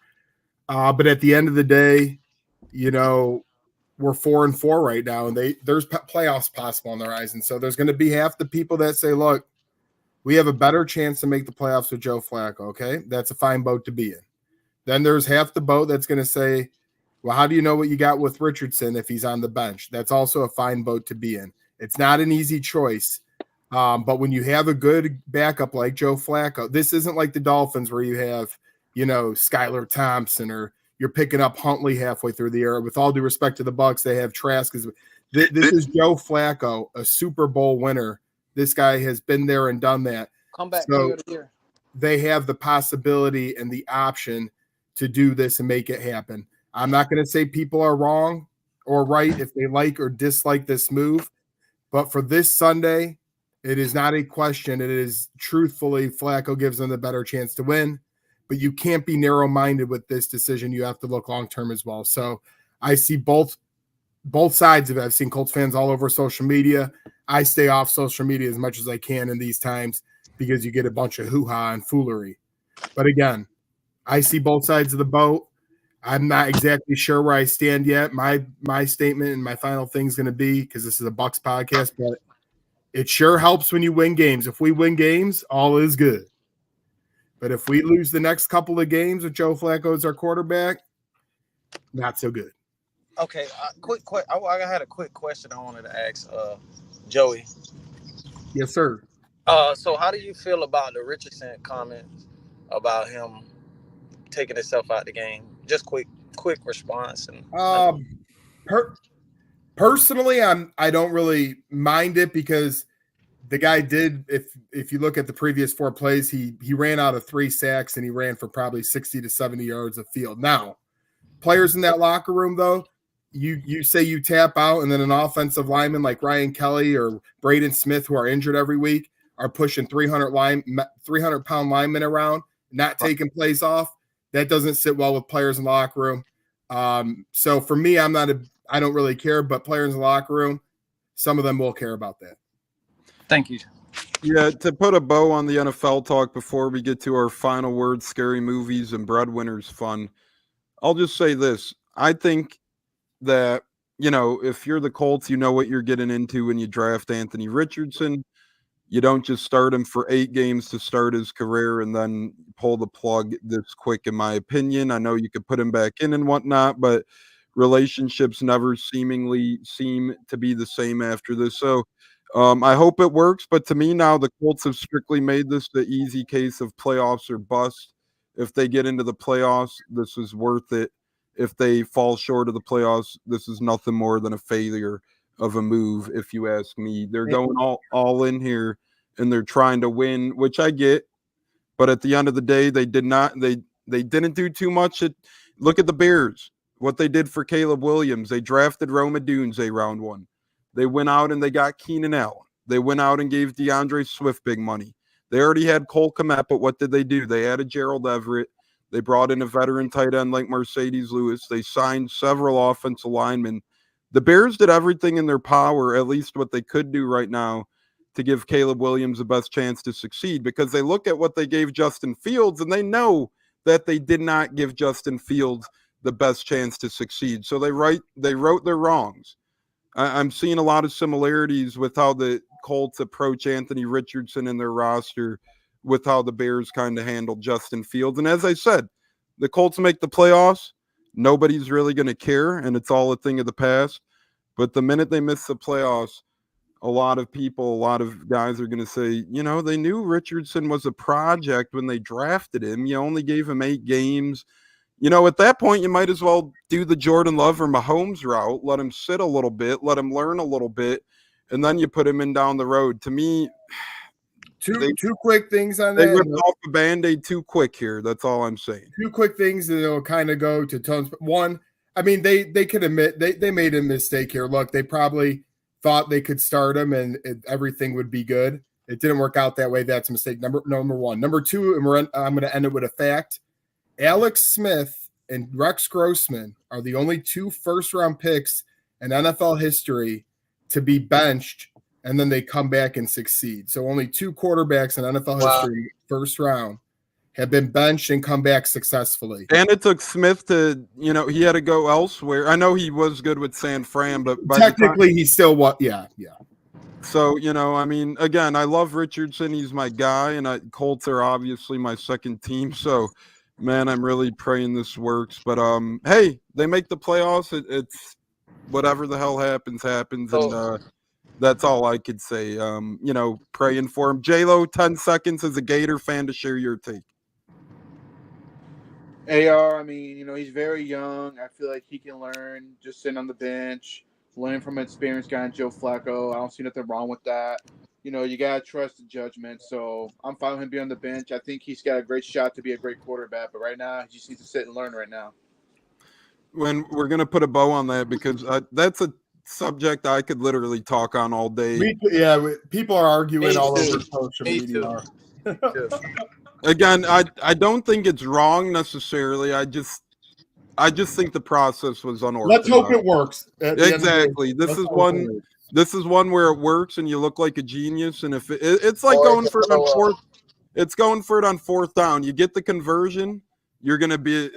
But at the end of the day, you know, we're 4-4 right now, and there's playoffs possible on the horizon. So there's going to be half the people that say, look, we have a better chance to make the playoffs with Joe Flacco. Okay, that's a fine boat to be in. Then there's half the boat that's going to say, well, how do you know what you got with Richardson if he's on the bench? That's also a fine boat to be in. It's not an easy choice. But when you have a good backup like Joe Flacco, this isn't like the Dolphins where you have, you know, Skylar Thompson, or you're picking up Huntley halfway through the year. With all due respect to the Bucs, they have Trask. This is Joe Flacco, a Super Bowl winner. This guy has been there and done that. Comeback So player of the year. they have the possibility and the option to do this and make it happen. I'm not going to say people are wrong or right if they like or dislike this move, but for this Sunday, it is not a question. It is truthfully Flacco gives them the better chance to win, but you can't be narrow-minded with this decision. You have to look long-term as well. So I see both sides of it. I've seen Colts fans all over social media. I stay off social media as much as I can in these times because you get a bunch of hoo-ha and foolery. But again, I see both sides of the boat. I'm not exactly sure where I stand yet. My statement and my final thing is going to be, because this is a Bucs podcast, but it sure helps when you win games. If we win games, all is good. But if we lose the next couple of games with Joe Flacco as our quarterback, not so good. Okay, I had a quick question I wanted to ask Joey. Yes, sir. So how do you feel about the Richardson comments about him taking himself out the game? Just quick response. And personally, I don't really mind it because the guy did. If you look at the previous 4 plays, he ran out of 3 sacks and he ran for probably 60 to 70 yards of field. Now, players in that locker room, though, you say you tap out, and then an offensive lineman like Ryan Kelly or Braden Smith, who are injured every week, are pushing 300-pound linemen around, not taking plays off. That doesn't sit well with players in the locker room. So for me, I don't really care, but players in the locker room, some of them will care about that. Thank you. Yeah, to put a bow on the NFL talk before we get to our final words, scary movies and breadwinners fun. I'll just say this. I think that, if you're the Colts, you know what you're getting into when you draft Anthony Richardson. You don't just start him for 8 games to start his career and then pull the plug this quick, in my opinion. I know you could put him back in and whatnot, but relationships never seemingly seem to be the same after this. So I hope it works. But to me now, the Colts have strictly made this the easy case of playoffs or bust. If they get into the playoffs, this is worth it. If they fall short of the playoffs, this is nothing more than a failure of a move, if you ask me. They're going all in here and they're trying to win, which I get. But at the end of the day, they didn't do too much. Look at the Bears, what they did for Caleb Williams. They drafted Rome Odunze round 1. They went out and they got Keenan Allen. They went out and gave DeAndre Swift big money. They already had Cole Kmet, but what did they do? They added Gerald Everett. They brought in a veteran tight end like Mercedes Lewis. They signed several offensive linemen. The Bears did everything in their power, at least what they could do right now, to give Caleb Williams the best chance to succeed, because they look at what they gave Justin Fields and they know that they did not give Justin Fields the best chance to succeed. So they wrote their wrongs. I'm seeing a lot of similarities with how the Colts approach Anthony Richardson in their roster with how the Bears kind of handled Justin Fields. And as I said, the Colts make the playoffs. Nobody's really going to care, and it's all a thing of the past. But the minute they miss the playoffs, a lot of guys are going to say, they knew Richardson was a project when they drafted him. You only gave him 8 games. At that point, you might as well do the Jordan Love or Mahomes route. Let him sit a little bit, let him learn a little bit, and then you put him in down the road. To me, two quick things on they that. ripped off the Band-Aid too quick here. That's all I'm saying. 2 quick things that'll kind of go to Tones. One, I mean, they could admit they made a mistake here. Look, they probably thought they could start him and everything would be good. It didn't work out that way. That's a mistake. Number 1. Number 2, and I'm going to end it with a fact. Alex Smith and Rex Grossman are the only 2 first-round picks in NFL history to be benched, and then they come back and succeed. So only 2 quarterbacks in NFL history, first round, have been benched and come back successfully. And it took Smith to, he had to go elsewhere. I know he was good with San Fran, but technically he still was. Yeah. So, again, I love Richardson. He's my guy, and Colts are obviously my second team. So, man, I'm really praying this works. But, hey, they make the playoffs. It's whatever the hell happens. And that's all I could say. Praying for him. J-Lo, 10 seconds as a Gator fan to share your take. AR, he's very young. I feel like he can learn just sitting on the bench, learning from an experienced guy in Joe Flacco. I don't see nothing wrong with that. You got to trust the judgment. So I'm fine with him being on the bench. I think he's got a great shot to be a great quarterback. But right now, he just needs to sit and learn right now. When we're going to put a bow on that, because that's a subject I could literally talk on all day. People are arguing all over social media. Again, I don't think it's wrong necessarily. I just think the process was unorthodox. Let's hope it works. Exactly. This is one where it works and you look like a genius. And if it's like going for it on 4th down. You get the conversion, you're gonna be,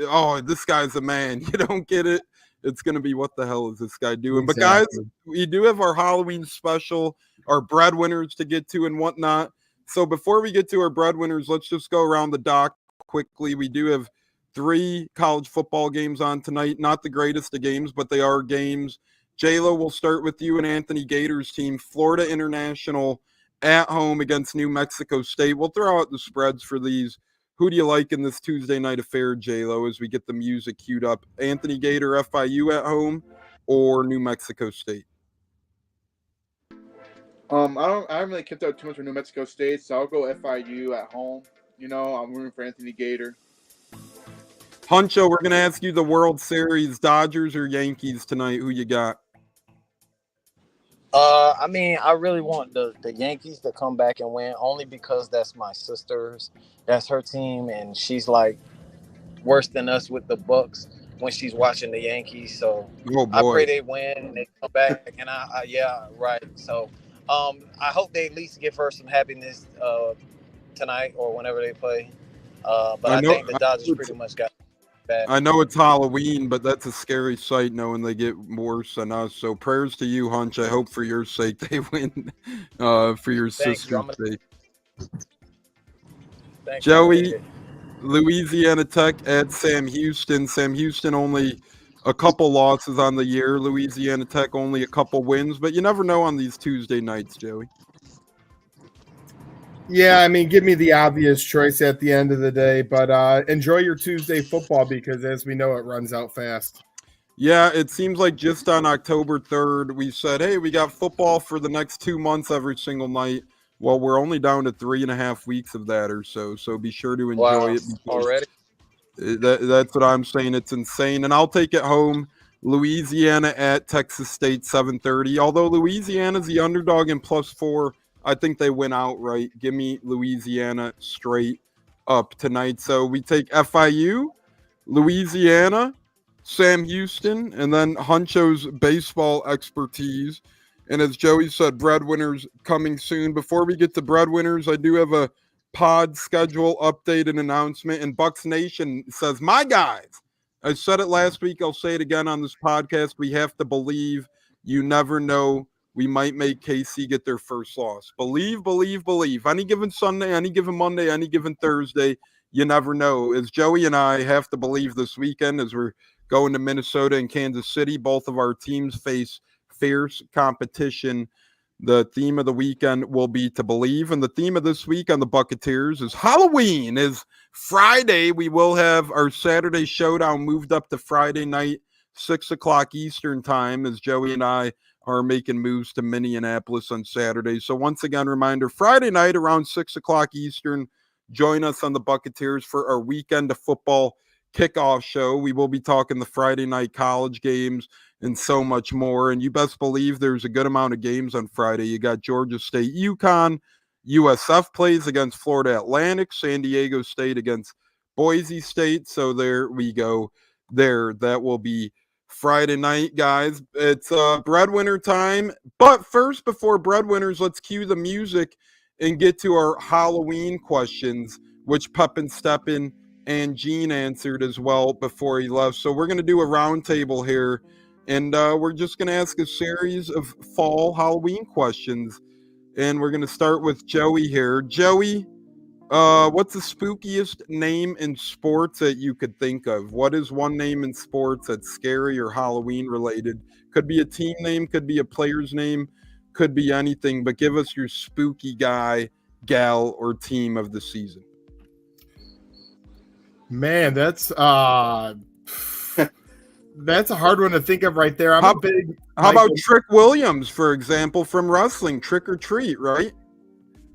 this guy's a man. You don't get it, it's gonna be, what the hell is this guy doing? Exactly. But guys, we do have our Halloween special, our breadwinners to get to and whatnot. So before we get to our breadwinners, let's just go around the dock quickly. We do have 3 college football games on tonight. Not the greatest of games, but they are games. J-Lo, we'll start with you and Anthony Gator's team. Florida International at home against New Mexico State. We'll throw out the spreads for these. Who do you like in this Tuesday night affair, J-Lo, as we get the music queued up? Anthony Gator, FIU at home, or New Mexico State? I haven't really kept up too much for New Mexico State, so I'll go FIU at home. I'm rooting for Anthony Gator. Huncho, we're going to ask you the World Series, Dodgers or Yankees tonight. Who you got? I really want the Yankees to come back and win, only because that's my sister's. That's her team, and she's like worse than us with the Bucs when she's watching the Yankees. So I pray they win and they come back. And yeah, right. So I hope they at least give her some happiness tonight or whenever they play. But I think the Dodgers pretty much got. That I know it's Halloween, but that's a scary sight knowing they get worse than us. So prayers to you, Hunch. I hope for your sake they win, for your thank you. sister's sake. Thank you. Joey, Louisiana Tech at Sam Houston. Sam Houston only a couple losses on the year. Louisiana Tech only a couple wins, but you never know on these Tuesday nights, Joey. Yeah, I mean, give me the obvious choice at the end of the day, but enjoy your Tuesday football because, as we know, it runs out fast. Yeah, it seems like just on October 3rd, we said, hey, we got football for the next 2 months every single night. Well, we're only down to 3.5 weeks of that or so. So be sure to enjoy it. Already. That's what I'm saying. It's insane. And I'll take it home. Louisiana at Texas State, 7:30. Although Louisiana's the underdog in +4, I think they win outright. Give me Louisiana straight up tonight. So we take FIU, Louisiana, Sam Houston, and then Huncho's baseball expertise. And as Joey said, breadwinners coming soon. Before we get to breadwinners, I do have a pod schedule update and announcement. And Bucs Nation says, my guys, I said it last week. I'll say it again on this podcast. We have to believe. You never know. We might make KC get their first loss. Believe, believe, believe. Any given Sunday, any given Monday, any given Thursday, you never know. As Joey and I have to believe this weekend as we're going to Minnesota and Kansas City, both of our teams face fierce competition. The theme of the weekend will be to believe. And the theme of this week on the Buccateers is Halloween. Is Friday. We will have our Saturday showdown moved up to Friday night, 6 o'clock Eastern time, as Joey and I are making moves to Minneapolis on Saturday. So once again, reminder, Friday night around 6 o'clock Eastern, join us on the Buccateers for our weekend of football kickoff show. We will be talking the Friday night college games and so much more. And you best believe there's a good amount of games on Friday. You got Georgia State, UConn, USF plays against Florida Atlantic, San Diego State against Boise State. So there we go. That will be Friday night, guys. It's breadwinner time. But first, before breadwinners, let's cue the music and get to our Halloween questions, which Pep and Steppen and Gene answered as well before he left. So we're going to do a roundtable here, and we're just going to ask a series of fall Halloween questions. And we're going to start with Joey here. Joey, what's the spookiest name in sports that you could think of? What is one name in sports that's scary or Halloween related? Could be a team name, could be a player's name, could be anything, but give us your spooky guy, gal, or team of the season. Man, that's a hard one to think of right there. How about Trick Williams, for example, from wrestling, Trick or Treat, right?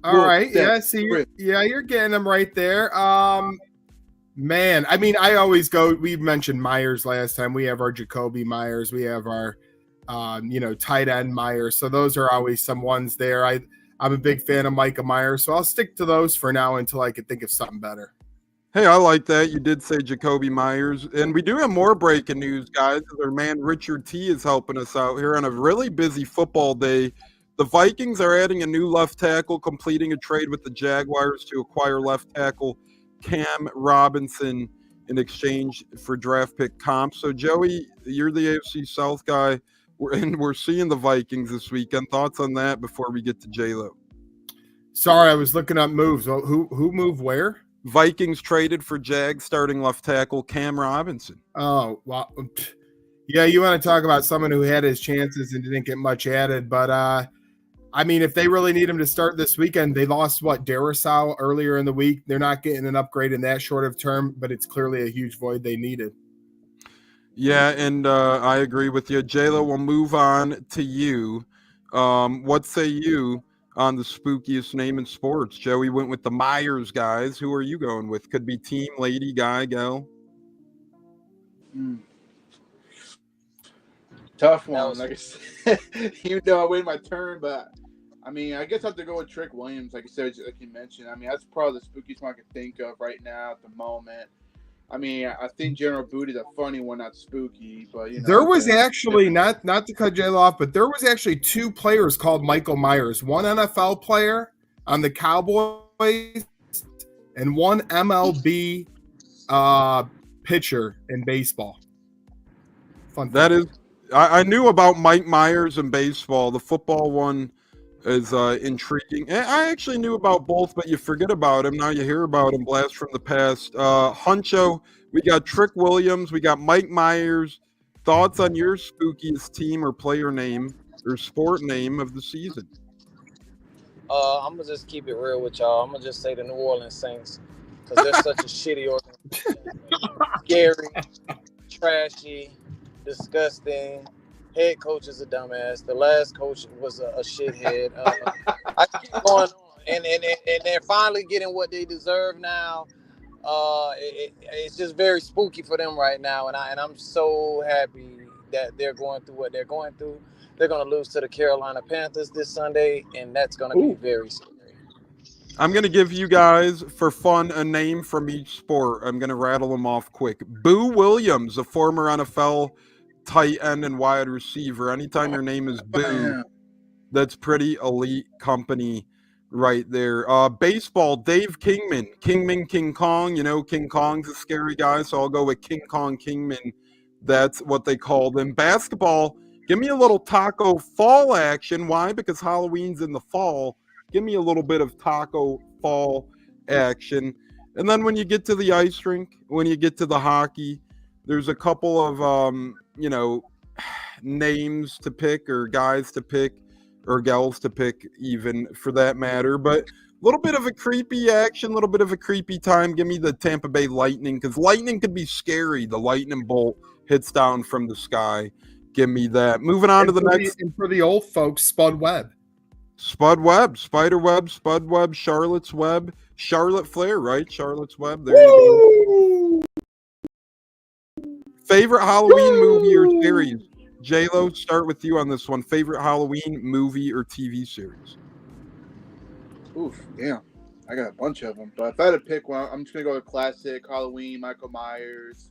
All right. Yeah. See, you're getting them right there. Man, I mean, I always go. We mentioned Myers last time. We have our Jacoby Myers. We have our, tight end Myers. So those are always some ones there. I'm a big fan of Micah Myers, so I'll stick to those for now until I can think of something better. Hey, I like that. You did say Jacoby Myers. And we do have more breaking news, guys. Our man Richard T is helping us out here on a really busy football day. The Vikings are adding a new left tackle, completing a trade with the Jaguars to acquire left tackle Cam Robinson in exchange for draft pick comp. So, Joey, you're the AFC South guy, and we're seeing the Vikings this weekend. Thoughts on that before we get to J-Lo? Sorry, I was looking up moves. Who moved where? Vikings traded for Jag starting left tackle Cam Robinson. Oh, well, yeah, you want to talk about someone who had his chances and didn't get much added. But, I mean, if they really need him to start this weekend, they lost, Darrisaw earlier in the week. They're not getting an upgrade in that short of term, but it's clearly a huge void they needed. Yeah, and I agree with you. J-Lo, we'll move on to you. What say you on the spookiest name in sports? Joey went with the Myers guys. Who are you going with? Could be team, lady, guy, gal. Tough one. Like I said, I waited my turn, but I mean, I guess I have to go with Trick Williams. Like I said, like you mentioned. I mean, that's probably the spookiest one I can think of right now at the moment. I mean, I think General Booty's a funny one, not spooky, but there was actually not to cut J-Lo off, but there was actually two players called Michael Myers, one NFL player on the Cowboys and one MLB pitcher in baseball. Fun. That is, I knew about Mike Myers in baseball. The football one is intriguing. I actually knew about both, but you forget about him. Now you hear about him. Blast from the past. Huncho, we got Trick Williams. We got Mike Myers. Thoughts on your spookiest team or player name or sport name of the season? I'm gonna just keep it real with y'all. I'm gonna just say the New Orleans Saints because they're such a shitty organization. Scary, trashy, disgusting. Head coach is a dumbass. The last coach was a shithead. I keep going on, and they're finally getting what they deserve now. It's just very spooky for them right now, and I'm so happy that they're going through what they're going through. They're going to lose to the Carolina Panthers this Sunday, and that's going to be very scary. I'm going to give you guys, for fun, a name from each sport. I'm going to rattle them off quick. Boo Williams, a former NFL tight end and wide receiver. Anytime your name is Boo, that's pretty elite company right there. Baseball, Dave Kingman. King Kong. You know, King Kong's a scary guy, so I'll go with King Kong Kingman. That's what they call them. Basketball, give me a little Taco Fall action. Why? Because Halloween's in the fall. Give me a little bit of Taco Fall action. And then when you get to the ice rink, when you get to the hockey, there's a couple of, names to pick or guys to pick or gals to pick even for that matter. But a little bit of a creepy action, a little bit of a creepy time. Give me the Tampa Bay Lightning because lightning could be scary. The lightning bolt hits down from the sky. Give me that. Moving on to the next. And for the old folks, Spud Webb. Spud Webb, Spider Webb, Spud Webb, Charlotte's Web, Charlotte Flair, right? Charlotte's Web. There you go. Favorite Halloween movie or series? J-Lo, start with you on this one. Favorite Halloween movie or TV series? Oof, damn. I got a bunch of them. But if I had to pick one, I'm just going to go with classic Halloween, Michael Myers.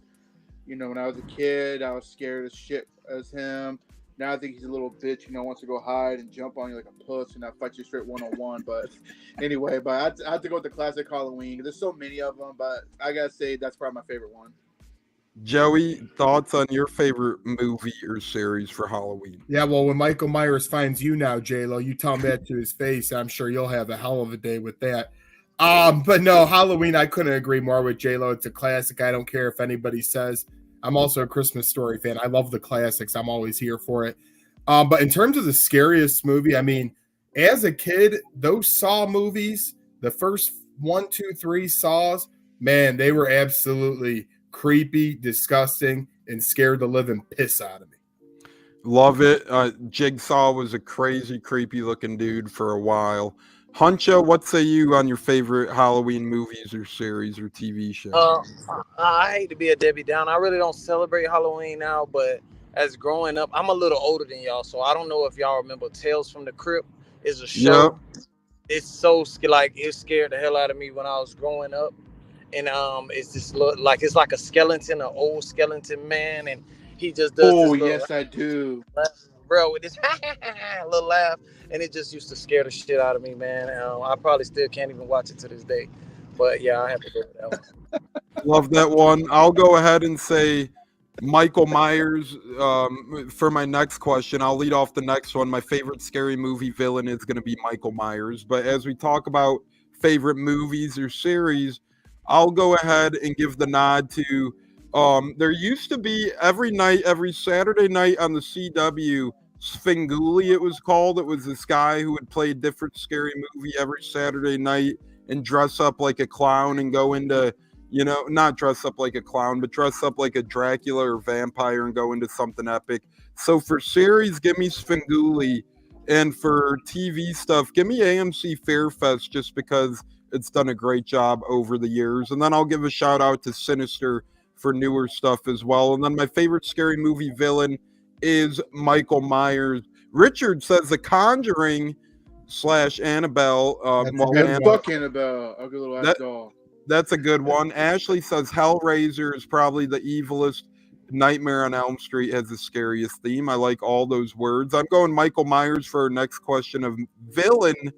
You know, when I was a kid, I was scared as shit as him. Now I think he's a little bitch, wants to go hide and jump on you like a puss and not fight you straight one-on-one. But anyway, I have to go with the classic Halloween. There's so many of them, but I got to say that's probably my favorite one. Joey, thoughts on your favorite movie or series for Halloween? Yeah, well, when Michael Myers finds you now, J-Lo, you tell him that to his face. I'm sure you'll have a hell of a day with that. But no, Halloween, I couldn't agree more with J-Lo. It's a classic. I don't care if anybody says. I'm also a Christmas Story fan. I love the classics. I'm always here for it. But in terms of the scariest movie, I mean, as a kid, those Saw movies, the first 1, 2, 3 Saws, man, they were absolutely creepy, disgusting, and scared the living piss out of me. Love it. Jigsaw was a crazy, creepy looking dude for a while. Huncho, what say you on your favorite Halloween movies or series or TV shows? I hate to be a Debbie Downer. I really don't celebrate Halloween now, but as growing up, I'm a little older than y'all, so I don't know if y'all remember Tales from the Crypt is a show. Yep. It's so it scared the hell out of me when I was growing up. And it's just like it's like a skeleton, an old skeleton man, and he just does. Oh yes, I do, bro. With this little laugh, and it just used to scare the shit out of me, man. I probably still can't even watch it to this day, but yeah, I have to go with that one. Love that one. I'll go ahead and say Michael Myers for my next question. I'll lead off the next one. My favorite scary movie villain is going to be Michael Myers. But as we talk about favorite movies or series, I'll go ahead and give the nod to there used to be every Saturday night on the CW, Svengoolie it was called. It was this guy who would play a different scary movie every Saturday night and dress up like a clown and go into, not dress up like a clown, but dress up like a Dracula or vampire and go into something epic. So for series, give me Svengoolie. And for TV stuff, give me AMC Fairfest just because it's done a great job over the years. And then I'll give a shout out to Sinister for newer stuff as well. And then my favorite scary movie villain is Michael Myers. Richard says The Conjuring / Annabelle. Fuck Annabelle. Ugly little ass doll. That's a good one. Ashley says Hellraiser is probably the evilest. Nightmare on Elm Street has the scariest theme. I like all those words. I'm going Michael Myers for our next question of villain.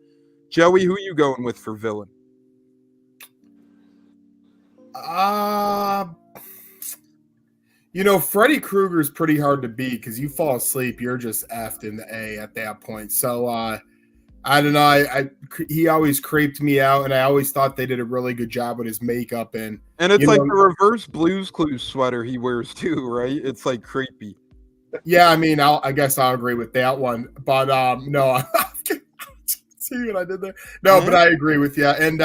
Joey, who are you going with for villain? You know, Freddy Krueger is pretty hard to beat because you fall asleep, you're just effed in the A at that point. So I don't know. He always creeped me out, and I always thought they did a really good job with his makeup. And it's like the reverse Blues Clues sweater he wears too, right? It's like creepy. Yeah, I mean, I guess I'll agree with that one. But no, see what I did there? No, but I agree with you. And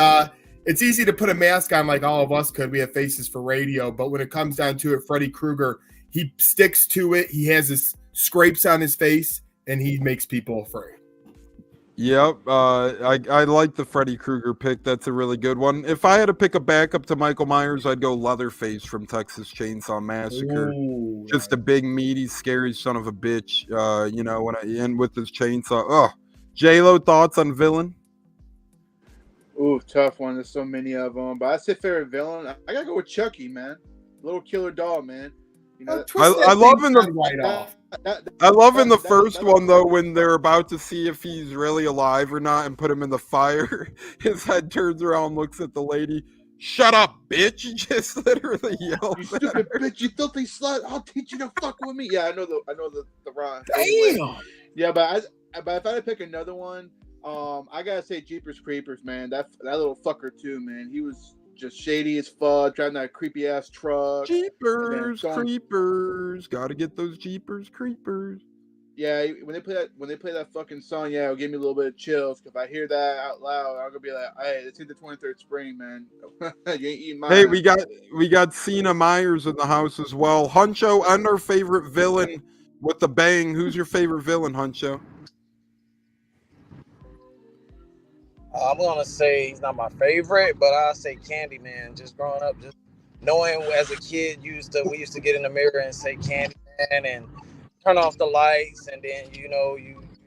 it's easy to put a mask on like all of us could. We have faces for radio. But when it comes down to it, Freddy Krueger, he sticks to it. He has his scrapes on his face, and he makes people afraid. Yep. I like the Freddy Krueger pick. That's a really good one. If I had to pick a backup to Michael Myers, I'd go Leatherface from Texas Chainsaw Massacre. Ooh, just a big, meaty, scary son of a bitch. When I end with his chainsaw. Oh, J-Lo, thoughts on villain? Ooh, tough one. There's so many of them. But I say favorite villain. I gotta go with Chucky, man. Little killer doll, man. You know, I love in the right off. I love in the first one though when they're about to see if he's really alive or not and put him in the fire. His head turns around, looks at the lady. Shut up, bitch! He just literally yells. You stupid bitch! You filthy slut! I'll teach you to fuck with me. Yeah, I know the rhyme. Damn. Yeah, but if I had to pick another one, I gotta say Jeepers Creepers, man. That little fucker too, man. He was just shady as fuck, driving that creepy ass truck. Jeepers Creepers, gotta get those Jeepers Creepers. Yeah, when they play that fucking song, yeah, it'll give me a little bit of chills. If I hear that out loud, I'm gonna be like, hey, it's in the 23rd spring, man. You ain't eating mine. Hey, we got Cena Myers in the house as well. Huncho, and our favorite villain with the bang. Who's your favorite villain, Huncho? I'm gonna say he's not my favorite, but I'll say Candyman. Just growing up, just knowing as a kid, we used to get in the mirror and say Candyman and turn off the lights, and then you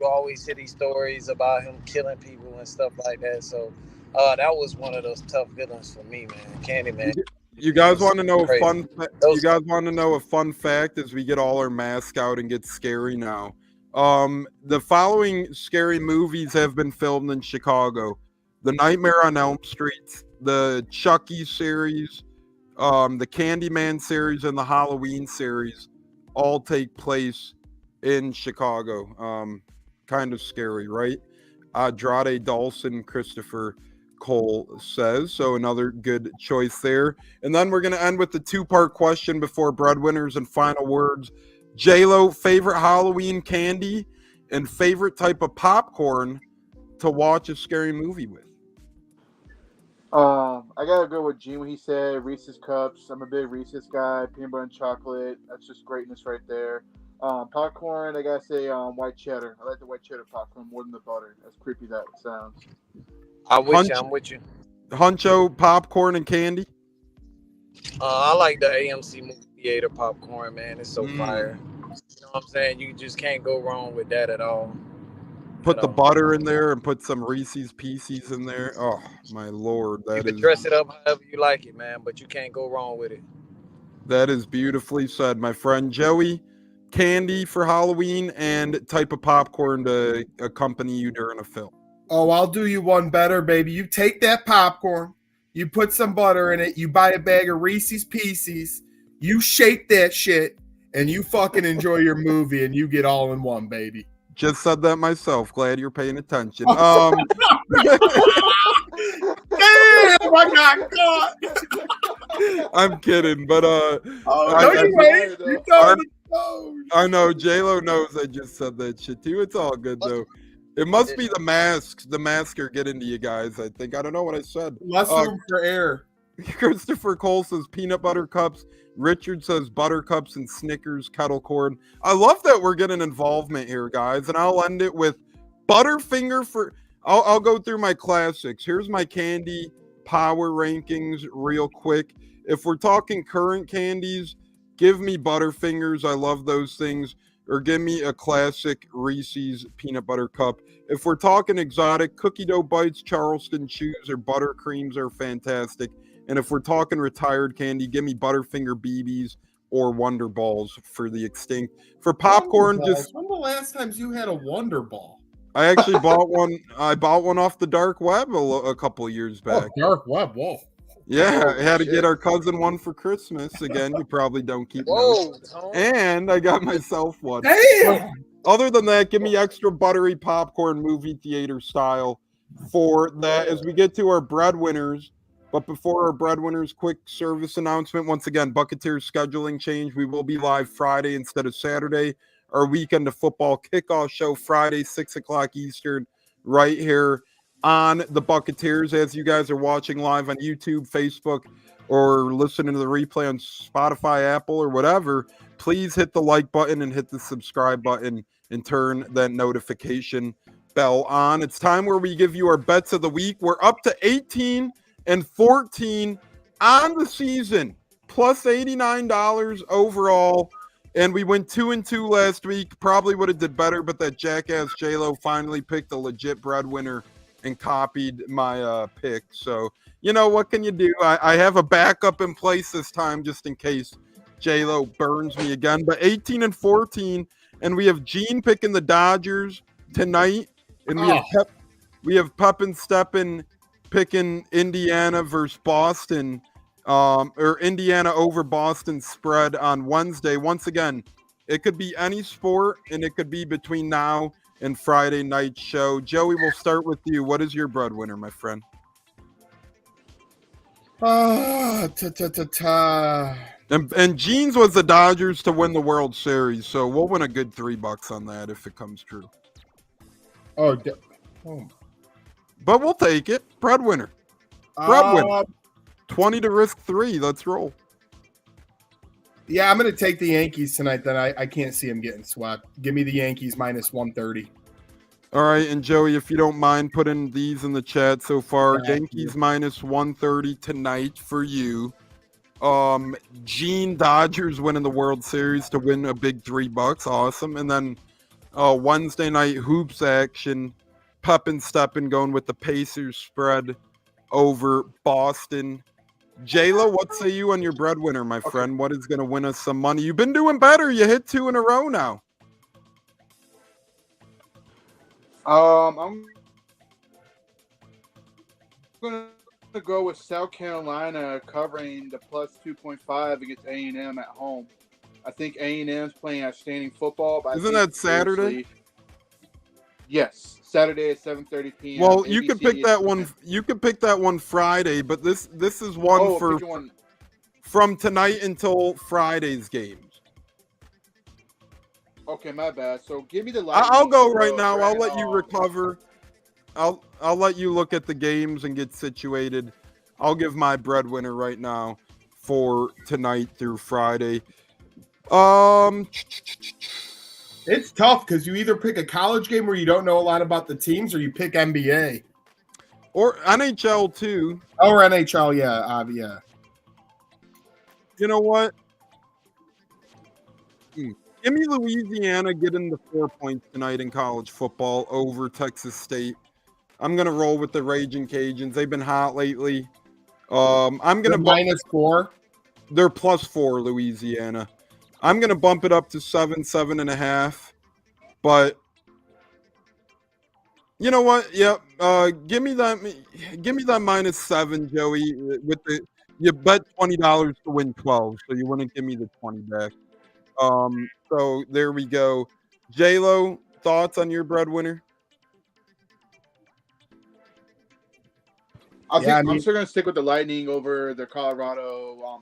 always hear these stories about him killing people and stuff like that. So that was one of those tough villains for me, man. Candyman. You guys want to know a fun? You guys want to know a fun fact as we get all our masks out and get scary now? The following scary movies have been filmed in Chicago: The Nightmare on Elm Street, the Chucky series, the Candyman series, and the Halloween series all take place in Chicago. Kind of scary, right? Andrade Dawson, Christopher Cole says. So another good choice there. And then we're going to end with the two-part question before breadwinners and final words. J-Lo, favorite Halloween candy and favorite type of popcorn to watch a scary movie with? I gotta go with Gene when he said Reese's Cups. I'm a big Reese's guy. Peanut butter and chocolate. That's just greatness right there. Popcorn, I gotta say white cheddar. I like the white cheddar popcorn more than the butter. As creepy that sounds. I'm with you. Huncho, popcorn and candy? I like the AMC movie theater popcorn, man. It's so fire. You know what I'm saying? You just can't go wrong with that at all. Put the butter in there and put some Reese's Pieces in there. Oh, my Lord. You can dress it up however you like it, man, but you can't go wrong with it. That is beautifully said, my friend. Joey, candy for Halloween and type of popcorn to accompany you during a film. Oh, I'll do you one better, baby. You take that popcorn, you put some butter in it, you buy a bag of Reese's Pieces, you shake that shit, and you fucking enjoy your movie, and you get all in one, baby. Just said that myself. Glad you're paying attention. Damn, I got caught. I'm kidding, but I know J-Lo knows I just said that shit too. It's all good though. It must be the masks. The masks are getting to you guys, I think. I don't know what I said. Less room for error. Christopher Cole says peanut butter cups. Richard says buttercups and Snickers, kettle corn. I love that we're getting involvement here, guys. And I'll end it with Butterfinger for... I'll go through my classics. Here's my candy power rankings real quick. If we're talking current candies, give me Butterfingers. I love those things. Or give me a classic Reese's peanut butter cup. If we're talking exotic, cookie dough bites, Charleston chews, or buttercreams are fantastic. And if we're talking retired candy, give me Butterfinger BBs or Wonder Balls for the extinct. For popcorn, just... When the last times you had a Wonder Ball? I actually bought one. I bought one off the dark web a couple of years back. Oh, dark web, whoa. Yeah, Oh, I had to shit. get our cousin one for Christmas. Again, you probably don't keep Whoa, notes. Tone. And I got myself one. Damn. Other than that, give me extra buttery popcorn movie theater style for that as we get to our breadwinners. But before our breadwinners, quick service announcement. Once again, Buccateers scheduling change. We will be live Friday instead of Saturday. Our weekend of football kickoff show Friday, 6 o'clock Eastern, right here on the Buccateers. As you guys are watching live on YouTube, Facebook, or listening to the replay on Spotify, Apple, or whatever, please hit the like button and hit the subscribe button and turn that notification bell on. It's time where we give you our bets of the week. We're up to 18 and 14 on the season, plus $89 overall. And we went 2-2 last week. Probably would have did better, but that jackass J-Lo finally picked a legit breadwinner and copied my pick. So, you know, what can you do? I have a backup in place this time just in case J-Lo burns me again. But 18 and 14, and we have Gene picking the Dodgers tonight, and we have Pep and Steppen picking Indiana versus Boston, or Indiana over Boston spread on Wednesday. Once again, it could be any sport, and it could be between now and Friday night show. Joey, we'll start with you. What is your breadwinner, my friend? And Gene's was the Dodgers to win the World Series, so we'll win a good $3 on that if it comes true. Oh. But we'll take it. Breadwinner. Breadwinner. 20 to risk 3. Let's roll. Yeah, I'm going to take the Yankees tonight. Then I can't see them getting swept. Give me the Yankees minus 130. All right, and Joey, if you don't mind putting these in the chat so far, Yeah, Yankees minus 130 tonight for you. Gene Dodgers winning the World Series to win a big $3. Awesome. And then Wednesday night hoops action. Pep and Steppen going with the Pacers spread over Boston. J-Lo, what say you on your breadwinner, my friend? What is going to win us some money? You've been doing better. You hit 2 in a row now. I'm going to go with South Carolina covering the plus 2.5 against A&M at home. I think A&M's playing outstanding football. But Isn't that Saturday? Yes, Saturday at 7:30 p.m. Well, ABC you could pick that one. You could pick that one Friday, but this is one from tonight until Friday's games. Okay, my bad. So give me the. I'll go right now. I'll let you recover. I'll let you look at the games and get situated. I'll give my breadwinner right now for tonight through Friday. It's tough because you either pick a college game where you don't know a lot about the teams, or you pick NBA or NHL too, or NHL. Yeah. You know what? Give me Louisiana getting the 4 points tonight in college football over Texas State. I'm gonna roll with the Raging Cajuns. They've been hot lately. I'm gonna minus 4. They're plus 4, Louisiana. I'm gonna bump it up to 7.5. But you know what? Yep. Give me that -7, Joey. With you bet $20 to win 12, so you want to give me the 20 back. So there we go. J-Lo, thoughts on your breadwinner? I'm still going to stick with the Lightning over the Colorado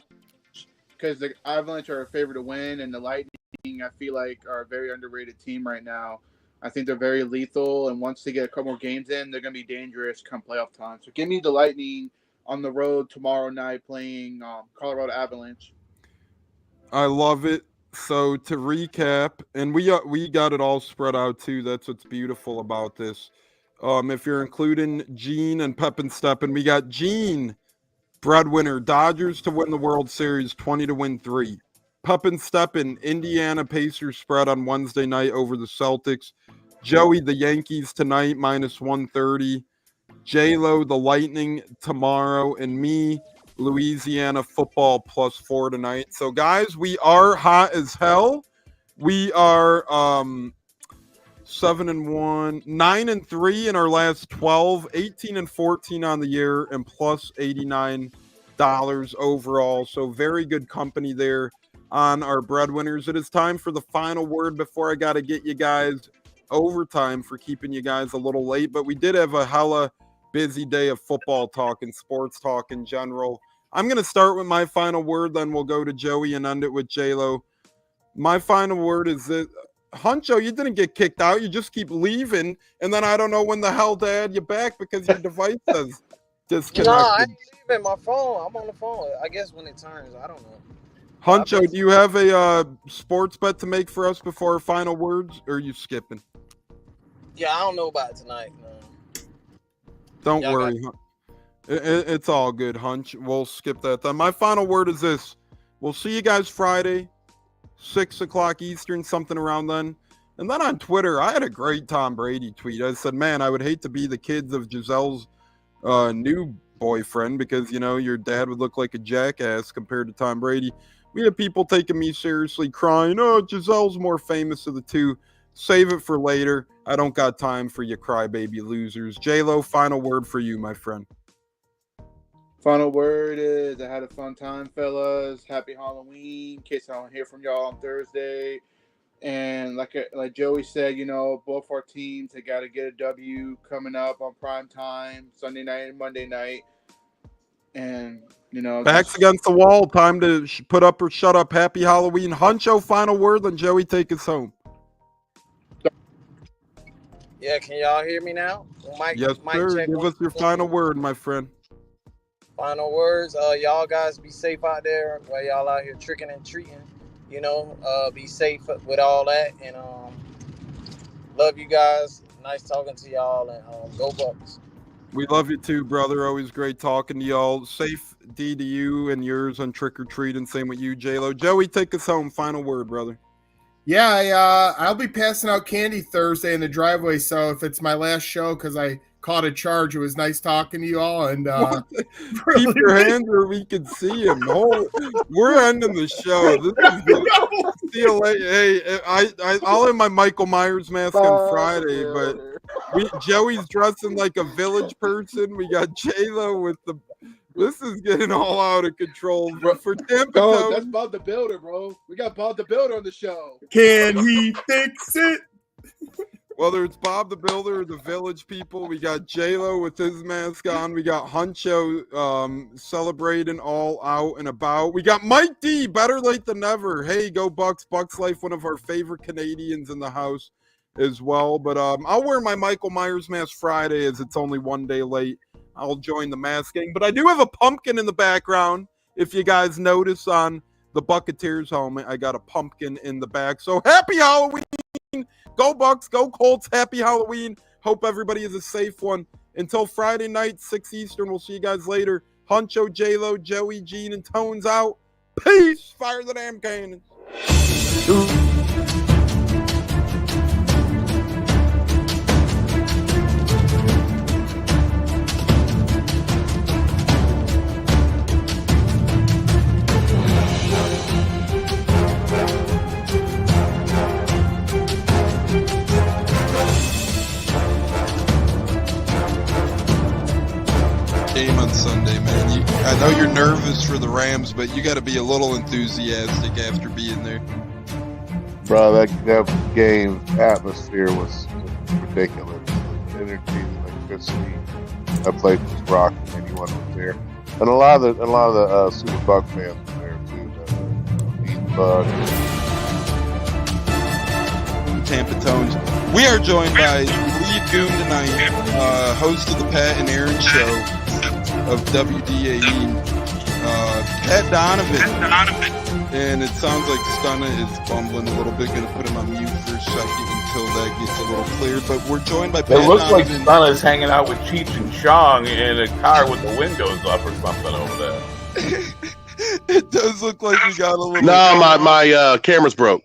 because the Avalanche are a favorite to win, and the Lightning, I feel like, are a very underrated team right now. I think they're very lethal, and once they get a couple more games in, they're going to be dangerous come playoff time. So give me the Lightning on the road tomorrow night playing Colorado Avalanche. I love it. So to recap, and we got it all spread out too. That's what's beautiful about this. If you're including Gene and Pep and Steppen, we got Gene, breadwinner, Dodgers to win the World Series, 20 to win 3. Pep and Steppen, Indiana Pacers spread on Wednesday night over the Celtics. Joey, the Yankees tonight, minus 130. J-Lo, the Lightning tomorrow. And me, Louisiana football plus 4 tonight. So, guys, we are hot as hell. We are 7-1, 9-3 in our last 12, 18 and 14 on the year, and plus 89 overall. So very good company there on our breadwinners. It is time for the final word before I got to get you guys overtime for keeping you guys a little late. But we did have a hella busy day of football talk and sports talk in general. I'm going to start with my final word, then we'll go to Joey and end it with J-Lo. My final word is that, Huncho, you didn't get kicked out. You just keep leaving, and then I don't know when the hell to add you back because your device says disconnected. No, I ain't leaving my phone. I'm on the phone. I guess when it turns, I don't know. Huncho, do you have a sports bet to make for us before our final words, or are you skipping? Yeah, I don't know about it tonight. No. Don't worry. It's all good, Hunch. We'll skip that then. My final word is this. We'll see you guys Friday, 6 o'clock Eastern, something around then. And then on Twitter, I had a great Tom Brady tweet. I said, man, I would hate to be the kids of Giselle's new boyfriend because, you know, your dad would look like a jackass compared to Tom Brady. We had people taking me seriously, crying, oh, Giselle's more famous of the two. Save it for later. I don't got time for you crybaby losers. J-Lo, final word for you, my friend. Final word is I had a fun time, fellas. Happy Halloween. In case I don't hear from y'all on Thursday. And like Joey said, you know, both our teams, they got to get a W coming up on prime time, Sunday night and Monday night. And, you know. Backs against the wall. Time to put up or shut up. Happy Halloween. Huncho, final word, then Joey, take us home. Yeah, can y'all hear me now? Yes, sir. Give us your final word, my friend. Final words. Y'all guys be safe out there while y'all out here tricking and treating. You know, be safe with all that. And love you guys. Nice talking to y'all. And go Bucs. We love you too, brother. Always great talking to y'all. Safe D to you and yours on trick or treat, and same with you, J-Lo. Joey, take us home. Final word, brother. Yeah, I'll be passing out candy Thursday in the driveway. So if it's my last show, because I caught a charge, it was nice talking to you all. And keep your hands where we can see him. We're ending the show. This is good. See you later. Hey, I'll have my Michael Myers mask on Friday, but Joey's dressing like a village person. We got J-Lo with the. This is getting all out of control. But for Tampa Tones, that's Bob the Builder, bro. We got Bob the Builder on the show. Can he fix it? Whether it's Bob the Builder or the Village people, we got J-Lo with his mask on. We got Huncho celebrating all out and about. We got Mike D, better late than never. Hey, go Bucs. Bucs Life, one of our favorite Canadians in the house as well. But I'll wear my Michael Myers mask Friday as it's only one day late. I'll join the masking. But I do have a pumpkin in the background. If you guys notice on the Buccateers helmet, I got a pumpkin in the back. So happy Halloween. Go Bucs, go Colts, happy Halloween. Hope everybody is a safe one. Until Friday night, 6 Eastern, we'll see you guys later. Huncho, J-Lo, Joey, Gene, and Tones out. Peace. Fire the damn cannons. Game on Sunday, man. I know you're nervous for the Rams, but you got to be a little enthusiastic after being there. Bro, that game atmosphere was ridiculous. The energy, the electricity. That place was rocking. Anyone was there, and a lot of the Super Buck fans were there too. Tampa Tones. We are joined by Lead Goon tonight, host of the Pat and Aaron Show of WDAE, Pat Donovan. And it sounds like Stunna is bumbling a little bit. Going to put him on mute for a second until that gets a little cleared. But we're joined by Pat Donovan. It looks like Stunna's hanging out with Cheech and Chong in a car with the windows up or something over there. It does look like we got a little. No, my camera's broke.